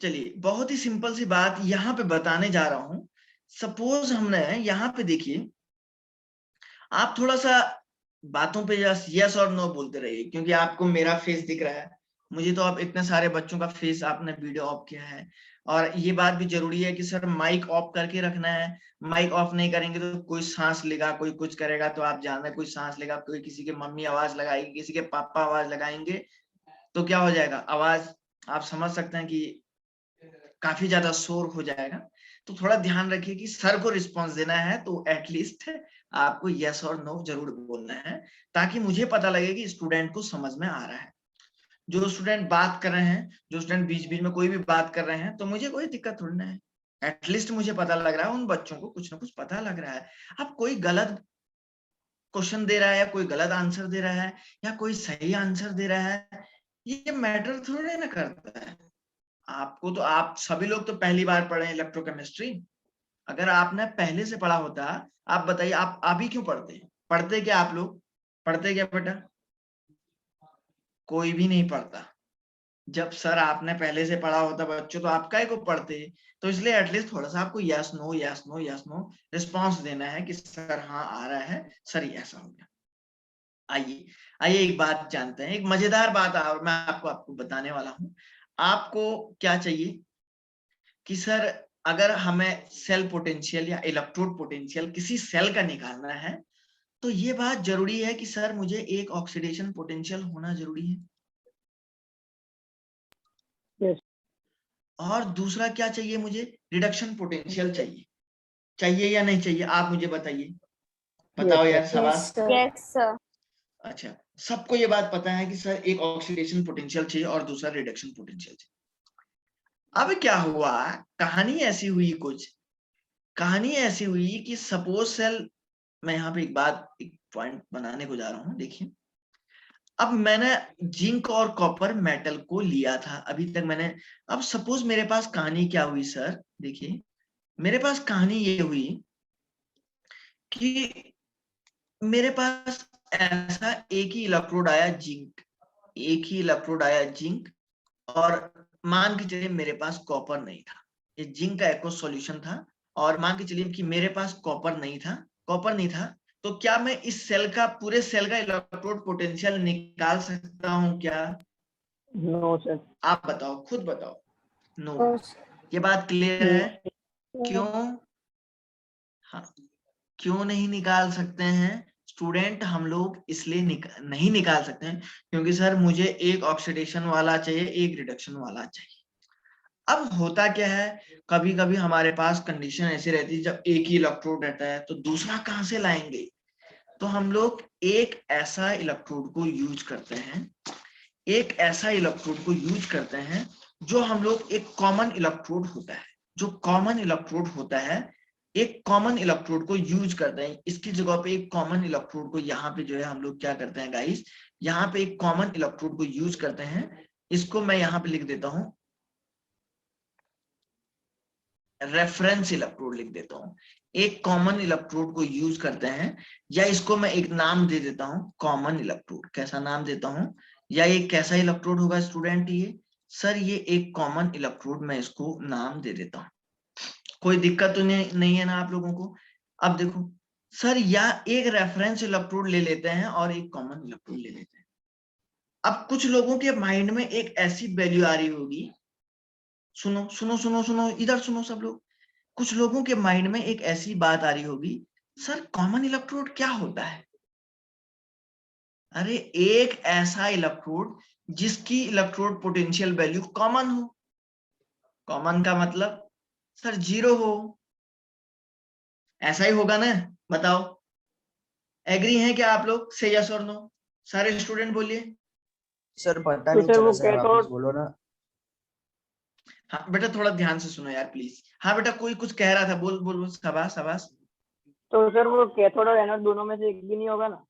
चलिए बहुत ही सिंपल सी बात यहाँ पे बताने जा रहा हूं। सपोज हमने यहाँ पे देखिए, आप थोड़ा सा बातों पे यस और नो बोलते रहिए, क्योंकि आपको मेरा फेस दिख रहा है, मुझे तो आप इतने सारे बच्चों का फेस आपने वीडियो ऑफ किया है। और ये बात भी जरूरी है कि सर माइक ऑफ करके रखना है, माइक ऑफ नहीं करेंगे तो कोई सांस लेगा, कोई कुछ करेगा, तो आप जान रहे, कोई सांस लेगा, कोई किसी के मम्मी आवाज लगाएगी, किसी के पापा आवाज लगाएंगे, तो क्या हो जाएगा, आवाज आप समझ सकते हैं कि काफी ज्यादा शोर हो जाएगा। तो थोड़ा ध्यान रखिए कि सर को रिस्पॉन्स देना है तो एटलीस्ट आपको यस और नो जरूर बोलना है, ताकि मुझे पता लगे कि स्टूडेंट को समझ में आ रहा है। जो स्टूडेंट बात कर रहे हैं, जो स्टूडेंट बीच बीच में कोई भी बात कर रहे हैं, तो मुझे कोई दिक्कत थोड़ी ना है, एटलीस्ट मुझे पता लग रहा है, उन बच्चों को कुछ ना कुछ पता लग रहा है। अब कोई गलत क्वेश्चन दे रहा है, या कोई गलत आंसर दे रहा है, या कोई सही आंसर दे रहा है, ये मैटर थोड़ी ना करता है। आपको तो, आप सभी लोग तो पहली बार पढ़े इलेक्ट्रोकेमिस्ट्री। अगर आपने पहले से पढ़ा होता, आप बताइए, आप अभी क्यों पढ़ते? पढ़ते क्या आप लोग, पढ़ते क्या बेटा? कोई भी नहीं पढ़ता। जब सर आपने पहले से पढ़ा होता बच्चों, तो आप काहे को पढ़ते? तो इसलिए एटलीस्ट थोड़ा सा आपको yes no yes no yes no response देना है कि सर हाँ आ रहा है, सर ये ऐसा हो गया। आइए आइए एक बात जानते हैं, एक मजेदार बात और मैं आपको बताने वाला हूं। आपको क्या चाहिए कि सर अगर हमें सेल पोटेंशियल या इलेक्ट्रोड पोटेंशियल किसी सेल का निकालना है, तो ये बात जरूरी है कि सर मुझे एक ऑक्सीडेशन पोटेंशियल होना जरूरी है। Yes. और दूसरा क्या चाहिए मुझे, रिडक्शन पोटेंशियल चाहिए। चाहिए या नहीं चाहिए, आप मुझे बताइए, बताओ यार शाबाश। Yes sir. अच्छा, सबको ये बात पता है कि सर एक ऑक्सीडेशन पोटेंशियल चाहिए और दूसरा रिडक्शन पोटेंशियल चाहिए। अब क्या हुआ, कहानी ऐसी हुई, कहानी ऐसी हुई कि सपोज सेल, मैं यहाँ पे एक पॉइंट बनाने को जा रहा हूँ, देखिए। अब मैंने जिंक और कॉपर मेटल को लिया था अभी तक मैंने। अब सपोज मेरे पास कहानी क्या हुई सर, देखिए मेरे पास कहानी ये हुई कि मेरे पास ऐसा एक ही इलेक्ट्रोड आया जिंक, एक ही इलेक्ट्रोड आया जिंक, और मान के चलिए मेरे पास कॉपर नहीं था, ये जिंक का एक्व सॉल्यूशन था, और मान के चलिए कि मेरे पास कॉपर नहीं था, तो क्या मैं इस सेल का, पूरे सेल का इलेक्ट्रोड पोटेंशियल निकाल सकता हूं क्या? No sir. आप बताओ, खुद बताओ। नो। ये बात क्लियर है? क्यों? हाँ, क्यों नहीं निकाल सकते हैं स्टूडेंट? हम लोग इसलिए नहीं निकाल सकते हैं क्योंकि सर मुझे एक ऑक्सीडेशन वाला चाहिए, एक रिडक्शन वाला चाहिए। अब होता क्या है, कभी कभी हमारे पास कंडीशन ऐसी रहती है जब एक ही इलेक्ट्रोड रहता है तो दूसरा कहां से लाएंगे, तो हम लोग एक ऐसा इलेक्ट्रोड को यूज करते हैं, एक ऐसा इलेक्ट्रोड को यूज करते हैं जो हम लोग एक कॉमन इलेक्ट्रोड होता है, जो कॉमन इलेक्ट्रोड होता है, एक कॉमन इलेक्ट्रोड को यूज करते हैं। इसकी जगह पे एक कॉमन इलेक्ट्रोड को यहाँ पे जो है हम लोग क्या करते हैं गाइस, यहाँ पे एक कॉमन इलेक्ट्रोड को यूज करते हैं। इसको मैं यहाँ पे लिख देता हूं, रेफरेंस इलेक्ट्रोड लिख देता हूं। एक कॉमन इलेक्ट्रोड को यूज करते हैं, या इसको मैं एक नाम दे देता हूं, कॉमन इलेक्ट्रोड। कैसा नाम देता हूं, या ये कैसा इलेक्ट्रोड होगा स्टूडेंट, ये सर ये एक कॉमन इलेक्ट्रोड, मैं इसको नाम दे देता हूं। कोई दिक्कत तो नहीं है ना आप लोगों को। अब देखो सर, या एक रेफरेंस इलेक्ट्रोड ले लेते हैं और एक कॉमन इलेक्ट्रोड ले लेते हैं। अब कुछ लोगों के माइंड में एक ऐसी वैल्यू आ रही होगी, सुनो सुनो सुनो सुनो, इधर सुनो सब लोग। कुछ लोगों के माइंड में एक ऐसी बात आ रही होगी, सर कॉमन इलेक्ट्रोड क्या होता है? अरे एक ऐसा इलेक्ट्रोड जिसकी इलेक्ट्रोड पोटेंशियल वैल्यू कॉमन हो। कॉमन का मतलब सर जीरो हो, ऐसा ही होगा ना, बताओ। एग्री हैं क्या आप लोग? से यस और नो, सारे स्टूडेंट बोलिए। सर पता तो नहीं सर चला वो सर, वापस कैथोड, बोलो ना। हाँ बेटा थोड़ा ध्यान से सुनो यार प्लीज। हाँ बेटा कोई कुछ कह रहा था, बोल बोल बोल, शाबाश शाबाश। तो सर वो कैथोड और एनोड दोनों में से एक भी नहीं होगा ना?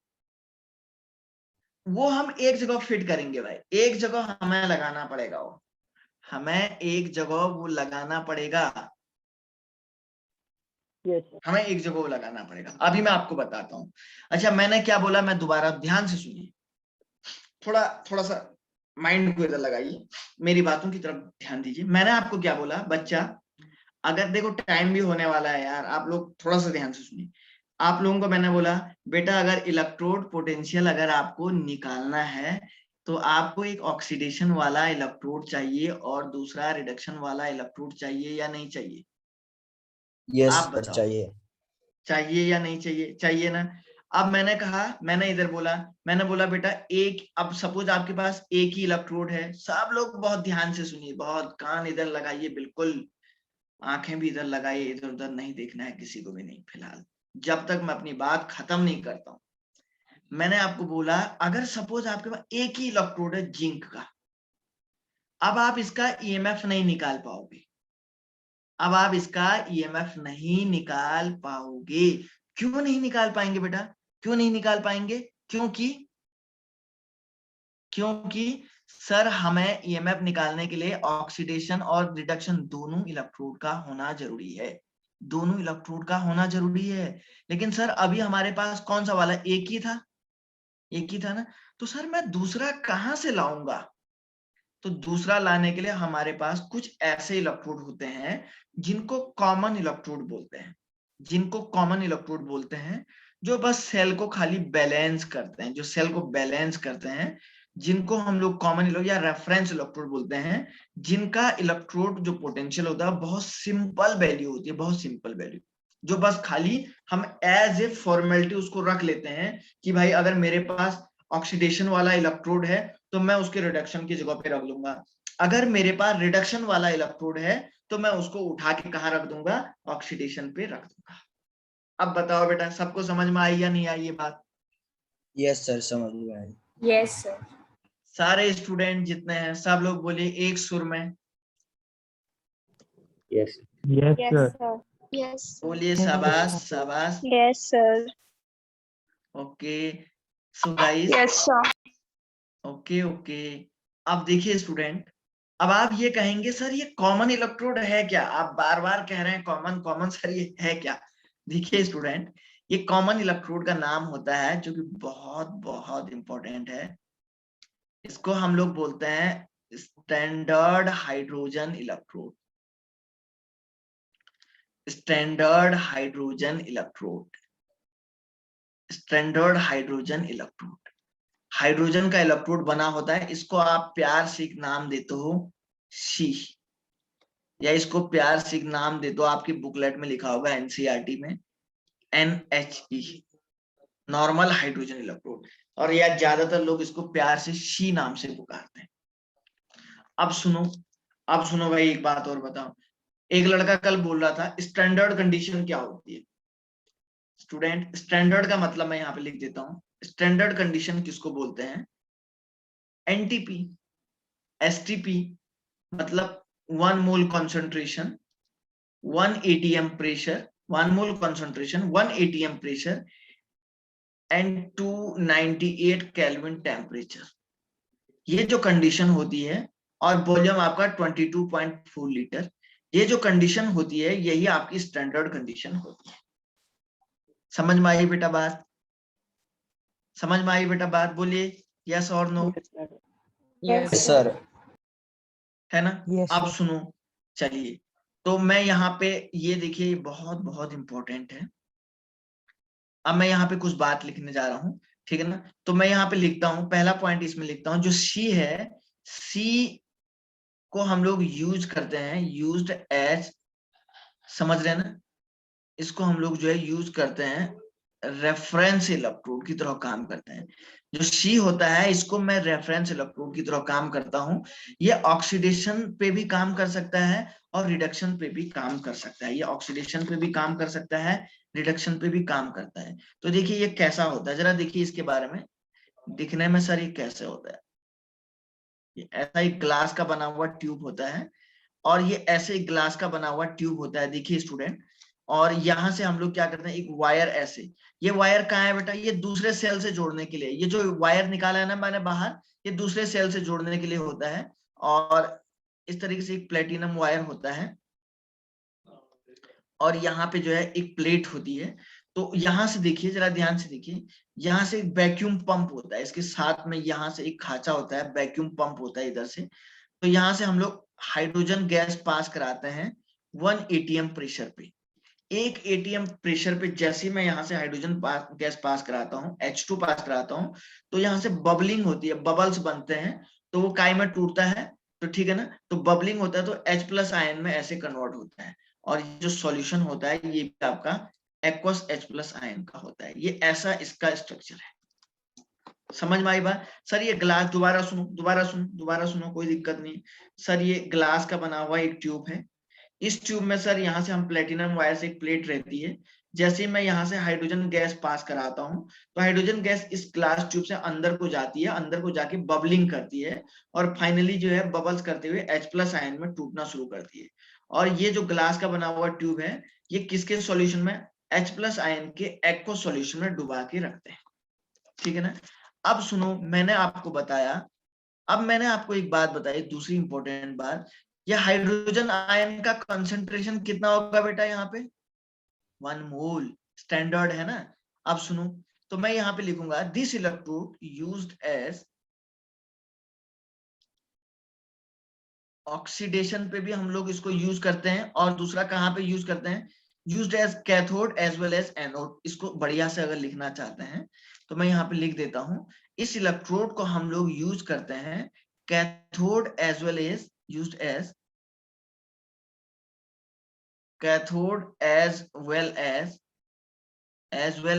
वो हम एक जगह फिट करेंगे भाई, एक जगह हमें लगाना पड़ेगा, वो हमें एक जगह वो लगाना पड़ेगा, यस सर। हमें एक जगह वो लगाना पड़ेगा। अभी मैं आपको बताता हूँ। अच्छा मैंने क्या बोला, मैं दोबारा ध्यान से सुनिए, थोड़ा थोड़ा सा माइंड को इधर लगाइए, मेरी बातों की तरफ ध्यान दीजिए। मैंने आपको क्या बोला बच्चा, अगर देखो टाइम भी होने वाला है यार, आप लोग थोड़ा सा ध्यान से सुनिए। आप लोगों को मैंने बोला बेटा अगर इलेक्ट्रोड पोटेंशियल अगर आपको निकालना है तो आपको एक ऑक्सीडेशन वाला इलेक्ट्रोड चाहिए और दूसरा रिडक्शन वाला इलेक्ट्रोड चाहिए या नहीं चाहिए? यस आप सर बताओ, चाहिए। चाहिए या नहीं चाहिए? चाहिए ना। अब मैंने कहा, मैंने इधर बोला, मैंने बोला बेटा एक, अब सपोज आपके पास एक ही इलेक्ट्रोड है। सब लोग बहुत ध्यान से सुनिए, बहुत कान इधर लगाइए, बिल्कुल आंखें भी इधर लगाइए, इधर उधर नहीं देखना है किसी को भी नहीं फिलहाल, जब तक मैं अपनी बात खत्म नहीं करता हूं। मैंने आपको बोला अगर सपोज आपके पास एक ही इलेक्ट्रोड है जिंक का, अब आप इसका ईएमएफ नहीं निकाल पाओगे, अब आप इसका ईएमएफ नहीं निकाल पाओगे। क्यों नहीं निकाल पाएंगे बेटा, क्यों नहीं निकाल पाएंगे? क्योंकि सर हमें ईएमएफ निकालने के लिए ऑक्सीडेशन और रिडक्शन दोनों इलेक्ट्रोड का होना जरूरी है, दोनों इलेक्ट्रोड का होना जरूरी है। लेकिन सर अभी हमारे पास कौन सा वाला, एक ही था, एक ही था ना, तो सर मैं दूसरा कहां से लाऊंगा? तो दूसरा लाने के लिए हमारे पास कुछ ऐसे इलेक्ट्रोड होते हैं जिनको कॉमन इलेक्ट्रोड बोलते हैं, जिनको कॉमन इलेक्ट्रोड बोलते हैं, जो बस सेल को खाली बैलेंस करते हैं, जो सेल को बैलेंस करते हैं, जिनको हम लोग कॉमन इलेक्ट्रोड या रेफरेंस इलेक्ट्रोड बोलते हैं, जिनका इलेक्ट्रोड जो पोटेंशियल होता है बहुत सिंपल वैल्यू होती है, बहुत सिंपल वैल्यू, जो बस खाली हम एज ए फॉर्मेलिटी उसको रख लेते हैं कि भाई अगर मेरे पास ऑक्सीडेशन वाला इलेक्ट्रोड है तो मैं उसके रिडक्शन की जगह पे रख लूंगा, अगर मेरे पास रिडक्शन वाला इलेक्ट्रोड है तो मैं उसको उठा के कहां रख दूंगा, ऑक्सीडेशन पे रख दूंगा। अब बताओ बेटा सबको समझ में आई या नहीं आई ये बात? यस सर समझ गया। Yes, sir. सारे स्टूडेंट जितने हैं सब लोग बोलिए एक सुर में, yes Yes, sir. Yes, sir. बोलिए शाबाश शाबाश। Yes, sir. Okay so guys, Yes, sir. Okay okay. अब देखिए स्टूडेंट, अब आप ये कहेंगे सर ये कॉमन इलेक्ट्रोड है क्या? आप बार बार कह रहे हैं कॉमन कॉमन, सर ये है क्या? देखिए स्टूडेंट, ये कॉमन इलेक्ट्रोड का नाम होता है जो कि बहुत बहुत इंपॉर्टेंट है, इसको हम लोग बोलते हैं standard hydrogen electrode, standard hydrogen electrode, standard hydrogen electrode. Hydrogen का इलेक्ट्रोड बना होता है, इसको आप प्यार से एक नाम देते हो सी, या इसको प्यार से एक नाम दे दो, आपकी बुकलेट में लिखा होगा एनसीईआरटी में NHE, नॉर्मल हाइड्रोजन इलेक्ट्रोड, और या ज्यादातर लोग इसको प्यार से सी नाम से पुकारते हैं। अब सुनो, अब सुनो भाई, एक बात और बताओ। एक लड़का कल बोल रहा था स्टैंडर्ड कंडीशन क्या होती है। स्टूडेंट, स्टैंडर्ड का मतलब मैं यहाँ पे लिख देता हूँ। स्टैंडर्ड कंडीशन किसको बोलते हैं? एनटीपी, एसटीपी, मतलब 1 mole concentration, 1 atm pressure, 1 mole concentration, 1 atm pressure and 298 kelvin temperature. ये जो कंडीशन होती है, और वॉल्यूम आपका 22.4 लीटर, ये जो कंडीशन होती है यही आपकी स्टैंडर्ड कंडीशन होती है। समझ में आई बेटा बात? समझ में आई बेटा बात? बोलिए यस और नो। Yes, sir. है ना? Yes, अब sir. सुनो, चलिए तो मैं यहाँ पे ये देखिए बहुत बहुत इंपॉर्टेंट है। अब मैं यहाँ पे कुछ बात लिखने जा रहा हूँ, ठीक है ना? तो मैं यहाँ पे लिखता हूँ, पहला पॉइंट इसमें लिखता हूँ, जो सी है, सी को हम लोग यूज करते हैं, यूज्ड एज, समझ रहे हैं ना? इसको हम लोग जो है यूज करते हैं रेफरेंस इलेक्ट्रोड की तरह काम करते हैं। जो सी होता है इसको मैं रेफरेंस इलेक्ट्रोड की तरह काम करता हूँ। ये ऑक्सीडेशन पे भी काम कर सकता है और रिडक्शन पे भी काम कर सकता है। ये ऑक्सीडेशन पे भी काम कर सकता है, रिडक्शन पे भी काम करता है। तो देखिए ये कैसा होता है, जरा देखिए इसके बारे में। दिखने में सर ये कैसे होता है? ये ऐसा एक ग्लास का बना हुआ ट्यूब होता है, और ये ऐसे एक ग्लास का बना हुआ ट्यूब होता है, देखिए स्टूडेंट। और यहाँ से हम लोग क्या करते हैं, एक वायर ऐसे, ये वायर कहाँ है बेटा? ये दूसरे सेल से जोड़ने के लिए, ये जो वायर निकाला है ना मैंने बाहर, ये दूसरे सेल से जोड़ने के लिए होता है। और इस तरीके से एक प्लेटिनम वायर होता है, और यहाँ पे जो है एक प्लेट होती है। तो यहाँ से देखिए, जरा ध्यान से देखिए, यहाँ से एक वैक्यूम पंप होता है, इसके साथ में यहाँ से एक खांचा होता है, वैक्यूम पंप होता है इधर से। तो यहाँ से हम लोग हाइड्रोजन गैस पास कराते हैं 1 atm प्रेशर पे। 1 atm प्रेशर पे जैसे मैं यहाँ से हाइड्रोजन गैस पास कराता हूँ, H2 पास कराता हूँ, तो यहाँ से बबलिंग होती है, बबल्स बनते हैं, तो वो काय में टूटता है, तो ठीक है ना? तो बबलिंग होता है, तो H+ आयन में ऐसे कन्वर्ट होता है। और जो सॉल्यूशन होता है ये भी आपका एक्वस H+ आयन का होता है। ये ऐसा इसका स्ट्रक्चर है। समझ में आई बात? सर ये ग्लास, दोबारा सुनो, दोबारा सुनो, दोबारा सुनो, कोई दिक्कत नहीं। सर ये ग्लास का बना हुआ एक ट्यूब है। इस ट्यूब में सर यहाँ से हम प्लेटिनम वायर से एक प्लेट रहती है। जैसे ही मैं यहाँ से हाइड्रोजन गैस पास कराता हूँ, तो हाइड्रोजन गैस इस ग्लास ट्यूब से अंदर को जाती है, अंदर को जाके बबलिंग करती है, और फाइनली जो है बबल्स करते हुए H+ आयन में टूटना शुरू करती है। और ये जो ग्लास का बना हुआ ट्यूब है, ये किसके सॉल्यूशन में? H+ आयन के एक्व सॉल्यूशन में डुबा के रखते हैं, ठीक है ना? अब सुनो, मैंने आपको बताया, अब मैंने आपको एक बात बताई, दूसरी इंपॉर्टेंट बात, ये हाइड्रोजन आयन का कंसंट्रेशन कितना होगा बेटा? यहाँ पे 1 मोल, स्टैंडर्ड है ना? अब सुनो, तो मैं यहाँ पे लिखूंगा this electrode used as, oxidation पे भी हम लोग इसको यूज करते हैं, और दूसरा कहाँ पे यूज करते हैं? Used as cathode as well as anode. इसको बढ़िया से अगर लिखना चाहते हैं तो मैं यहाँ पे लिख देता हूं, इस इलेक्ट्रोड को हम लोग यूज करते हैं cathode as well as, used as cathode as well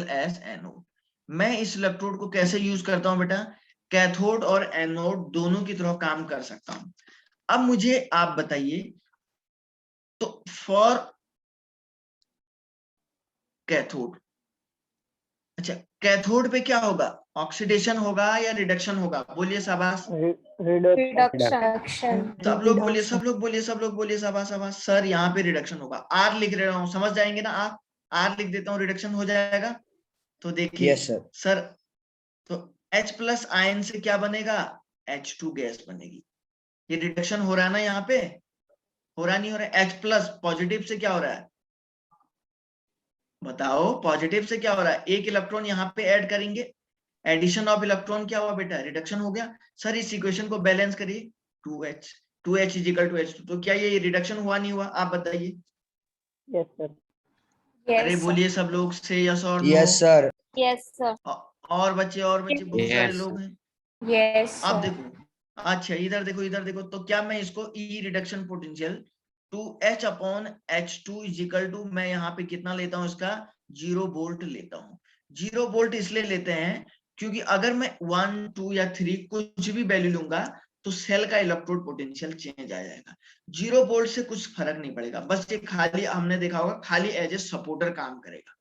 as anode. मैं इस इलेक्ट्रोड को कैसे यूज करता हूं बेटा? कैथोड और एनोड दोनों की तरह काम कर सकता हूं। अब मुझे आप बताइए, तो फॉर कैथोड, अच्छा कैथोड पे क्या होगा? ऑक्सीडेशन होगा या रिडक्शन होगा? बोलिए शाबाश। reduction, सब लोग बोलिए, सब लोग बोलिए, सब लोग बोलिए, शाबाश शाबाश। सर यहाँ पे रिडक्शन होगा, आर लिख रहा हूँ, समझ जाएंगे ना आप? आर लिख देता हूँ, रिडक्शन हो जाएगा। तो देखिए यस सर। सर, तो H+ आयन से क्या बनेगा? H2 गैस बनेगी। ये रिडक्शन हो रहा है ना यहाँ पे? हो रहा नहीं हो रहा है? H+ पॉजिटिव से क्या हो रहा है? बताओ, पॉजिटिव से क्या हो रहा है? एक इलेक्ट्रॉन यहाँ पे ऐड करेंगे, एडिशन ऑफ इलेक्ट्रॉन क्या हुआ बेटा? रिडक्शन हो गया। सर इस इक्वेशन को बैलेंस करिए, 2H is equal to H2। तो क्या ये रिडक्शन हुआ नहीं हुआ? आप बताइए। Yes sir. अरे yes, बोलिए सब लोग से यस और no. Yes sir. yes, sir, और बच्चे बहुत सारे लोग हैं। yes, अब sir, देखो, अच्छा इधर देखो, इधर देखो, तो क्या मैं इसको E reduction potential 2H/H2 is equal to, मैं यहाँ पे कितना लेता हूँ इसका? 0 वोल्ट लेता हूँ। 0 वोल्ट इसलिए लेते हैं क्योंकि अगर मैं 1, 2 या 3 कुछ भी वैल्यू लूंगा तो सेल का इलेक्ट्रोड पोटेंशियल चेंज आ जाएगा। 0 वोल्ट से कुछ फर्क नहीं पड़ेगा, बस ये खाली हमने देखा होगा खाली एज ए सपोर्टर काम करेगा।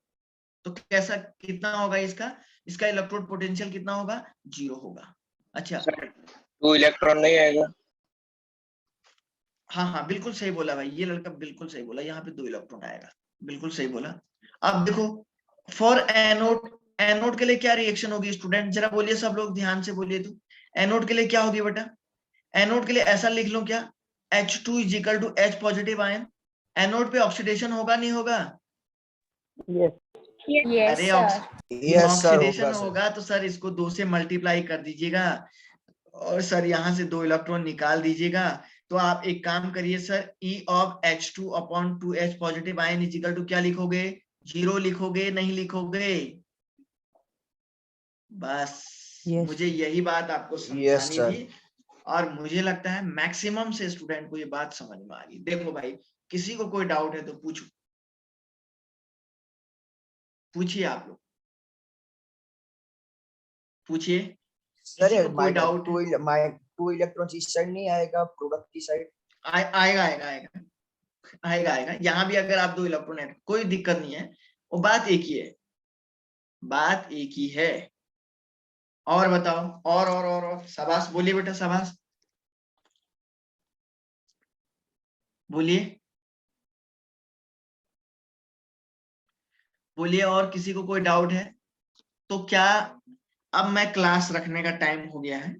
तो कैसा कितना होगा इसका इलेक्ट्रोड पोटेंशियल कितना होगा? 0 होगा। अच्छा, सर 2 इलेक्ट्रॉन नहीं आएगा? हाँ बिल्कुल सही बोला भाई, ये लड़का बिल्कुल सही बोला, यहाँ पे 2 इलेक्ट्रॉन आएगा, बिल्कुल सही बोला। अब देखो फॉर एनोड, एनोड के लिए क्या रिएक्शन होगी स्टूडेंट, जरा बोलिए सब लोग ध्यान से बोलिए। तो एनोड के लिए क्या होगी बेटा? एनोड के लिए ऐसा लिख लो क्या, H2 is equal to H positive ion. Anode पे ऑक्सीडेशन होगा नहीं होगा? यस Yes, अरे sir. यस सर, ऑक्सीडेशन होगा सर। होगा तो सर इसको 2 से मल्टीप्लाई कर दीजिएगा और सर यहाँ से 2 इलेक्ट्रॉन निकाल दीजिएगा। तो आप एक काम करिए sir, E of H2 upon 2H positive ion is equal to क्या लिखोगे? 0 लिखोगे, नहीं लिखोगे? बस Yes. मुझे यही बात आपको Yes, समझानी sir. थी और मुझे लगता है मैक्सिमम से स्टूडेंट को ये बात समझ में आ गई। देखो भाई, किसी को कोई डाउट है तो पूछो, पूछिए आप लोग, पूछिए। सर किसी को कोई डाउट टू इलेक्ट्रॉन इस साइड नहीं आएगा, प्रोडक्ट की साइड? आएगा आएगा आएगा आएगा आएगा। यहाँ भी अगर आप 2 इलेक्ट्रॉन ऐड, कोई दिक्कत नहीं है, वो बात एक ही है, बात एक ही है। और बताओ, और शाबाश, बोलिए बेटा, शाबाश बोलिए, बोलिए। और किसी को कोई डाउट है तो क्या अब मैं क्लास रखने का टाइम हो गया है?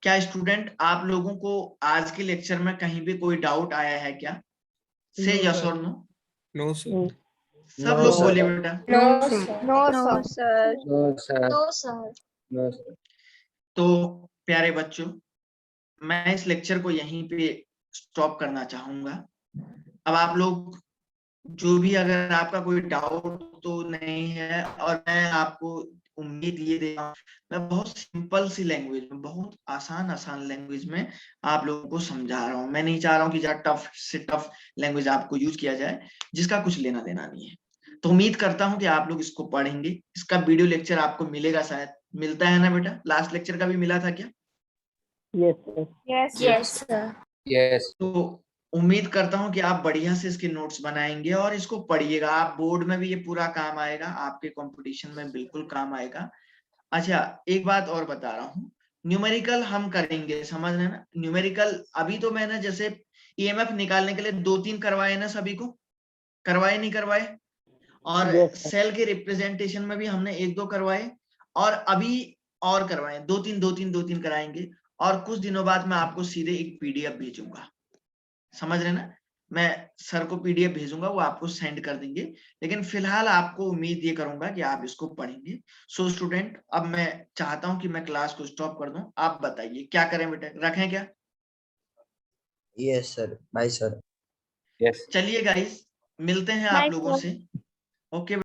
क्या स्टूडेंट आप लोगों को आज के लेक्चर में कहीं भी कोई डाउट आया है क्या? से यस और नो? No sir. सब No, लोग sir. बोलिए बेटा। No, sir. No, sir. No sir. No, sir. No sir. तो प्यारे बच्चों, मैं इस लेक्चर को यहीं पे स्टॉप करना चाहूंगा। अब आप लोग जो भी, अगर आपका कोई डाउट तो नहीं है, और मैं आपको उम्मीद ये दे रहा हूँ, मैं बहुत सिंपल सी लैंग्वेज में, बहुत आसान लैंग्वेज में आप लोगों को समझा रहा हूँ। मैं नहीं चाह रहा हूँ कि ज्यादा टफ से टफ लैंग्वेज आपको यूज किया जाए जिसका कुछ लेना देना नहीं है। तो उम्मीद करता हूँ कि आप लोग इसको पढ़ेंगे। इसका वीडियो लेक्चर आपको मिलेगा, शायद मिलता है ना बेटा? लास्ट लेक्चर का भी मिला था क्या? Yes Yes, yes, sir. Yes. तो उम्मीद करता हूं कि आप बढ़िया से इसके नोट्स बनाएंगे और इसको पढ़िएगा। आप बोर्ड में भी ये पूरा काम आएगा, आपके कंपटीशन में बिल्कुल काम आएगा। अच्छा, एक बात और बता रहा हूँ, न्यूमेरिकल हम करेंगे, समझ रहे हैं ना? न्यूमेरिकल अभी तो मैंने जैसे ईएमएफ निकालने के लिए 2-3 करवाए ना, सभी को करवाए नहीं करवाए? और Yes, sir. सेल के रिप्रेजेंटेशन में भी हमने 1-2 करवाए, और अभी और करवाए 2-3 कराएंगे। और कुछ दिनों बाद मैं आपको सीधे एक पीडीएफ भेजूंगा, समझ रहे ना? मैं सर को पीडीएफ भेजूंगा, वो आपको सेंड कर देंगे। लेकिन फिलहाल आपको उम्मीद ये करूंगा कि आप इसको पढ़ेंगे। सो स्टूडेंट, अब मैं चाहता हूं कि मैं क्लास को स्टॉप कर दूं। आप बताइए क्या करें बेटा, रखें क्या? Yes sir, bye sir. Yes. चलिए गाइस, मिलते हैं Bye, आप लोगों sir. से। ओके।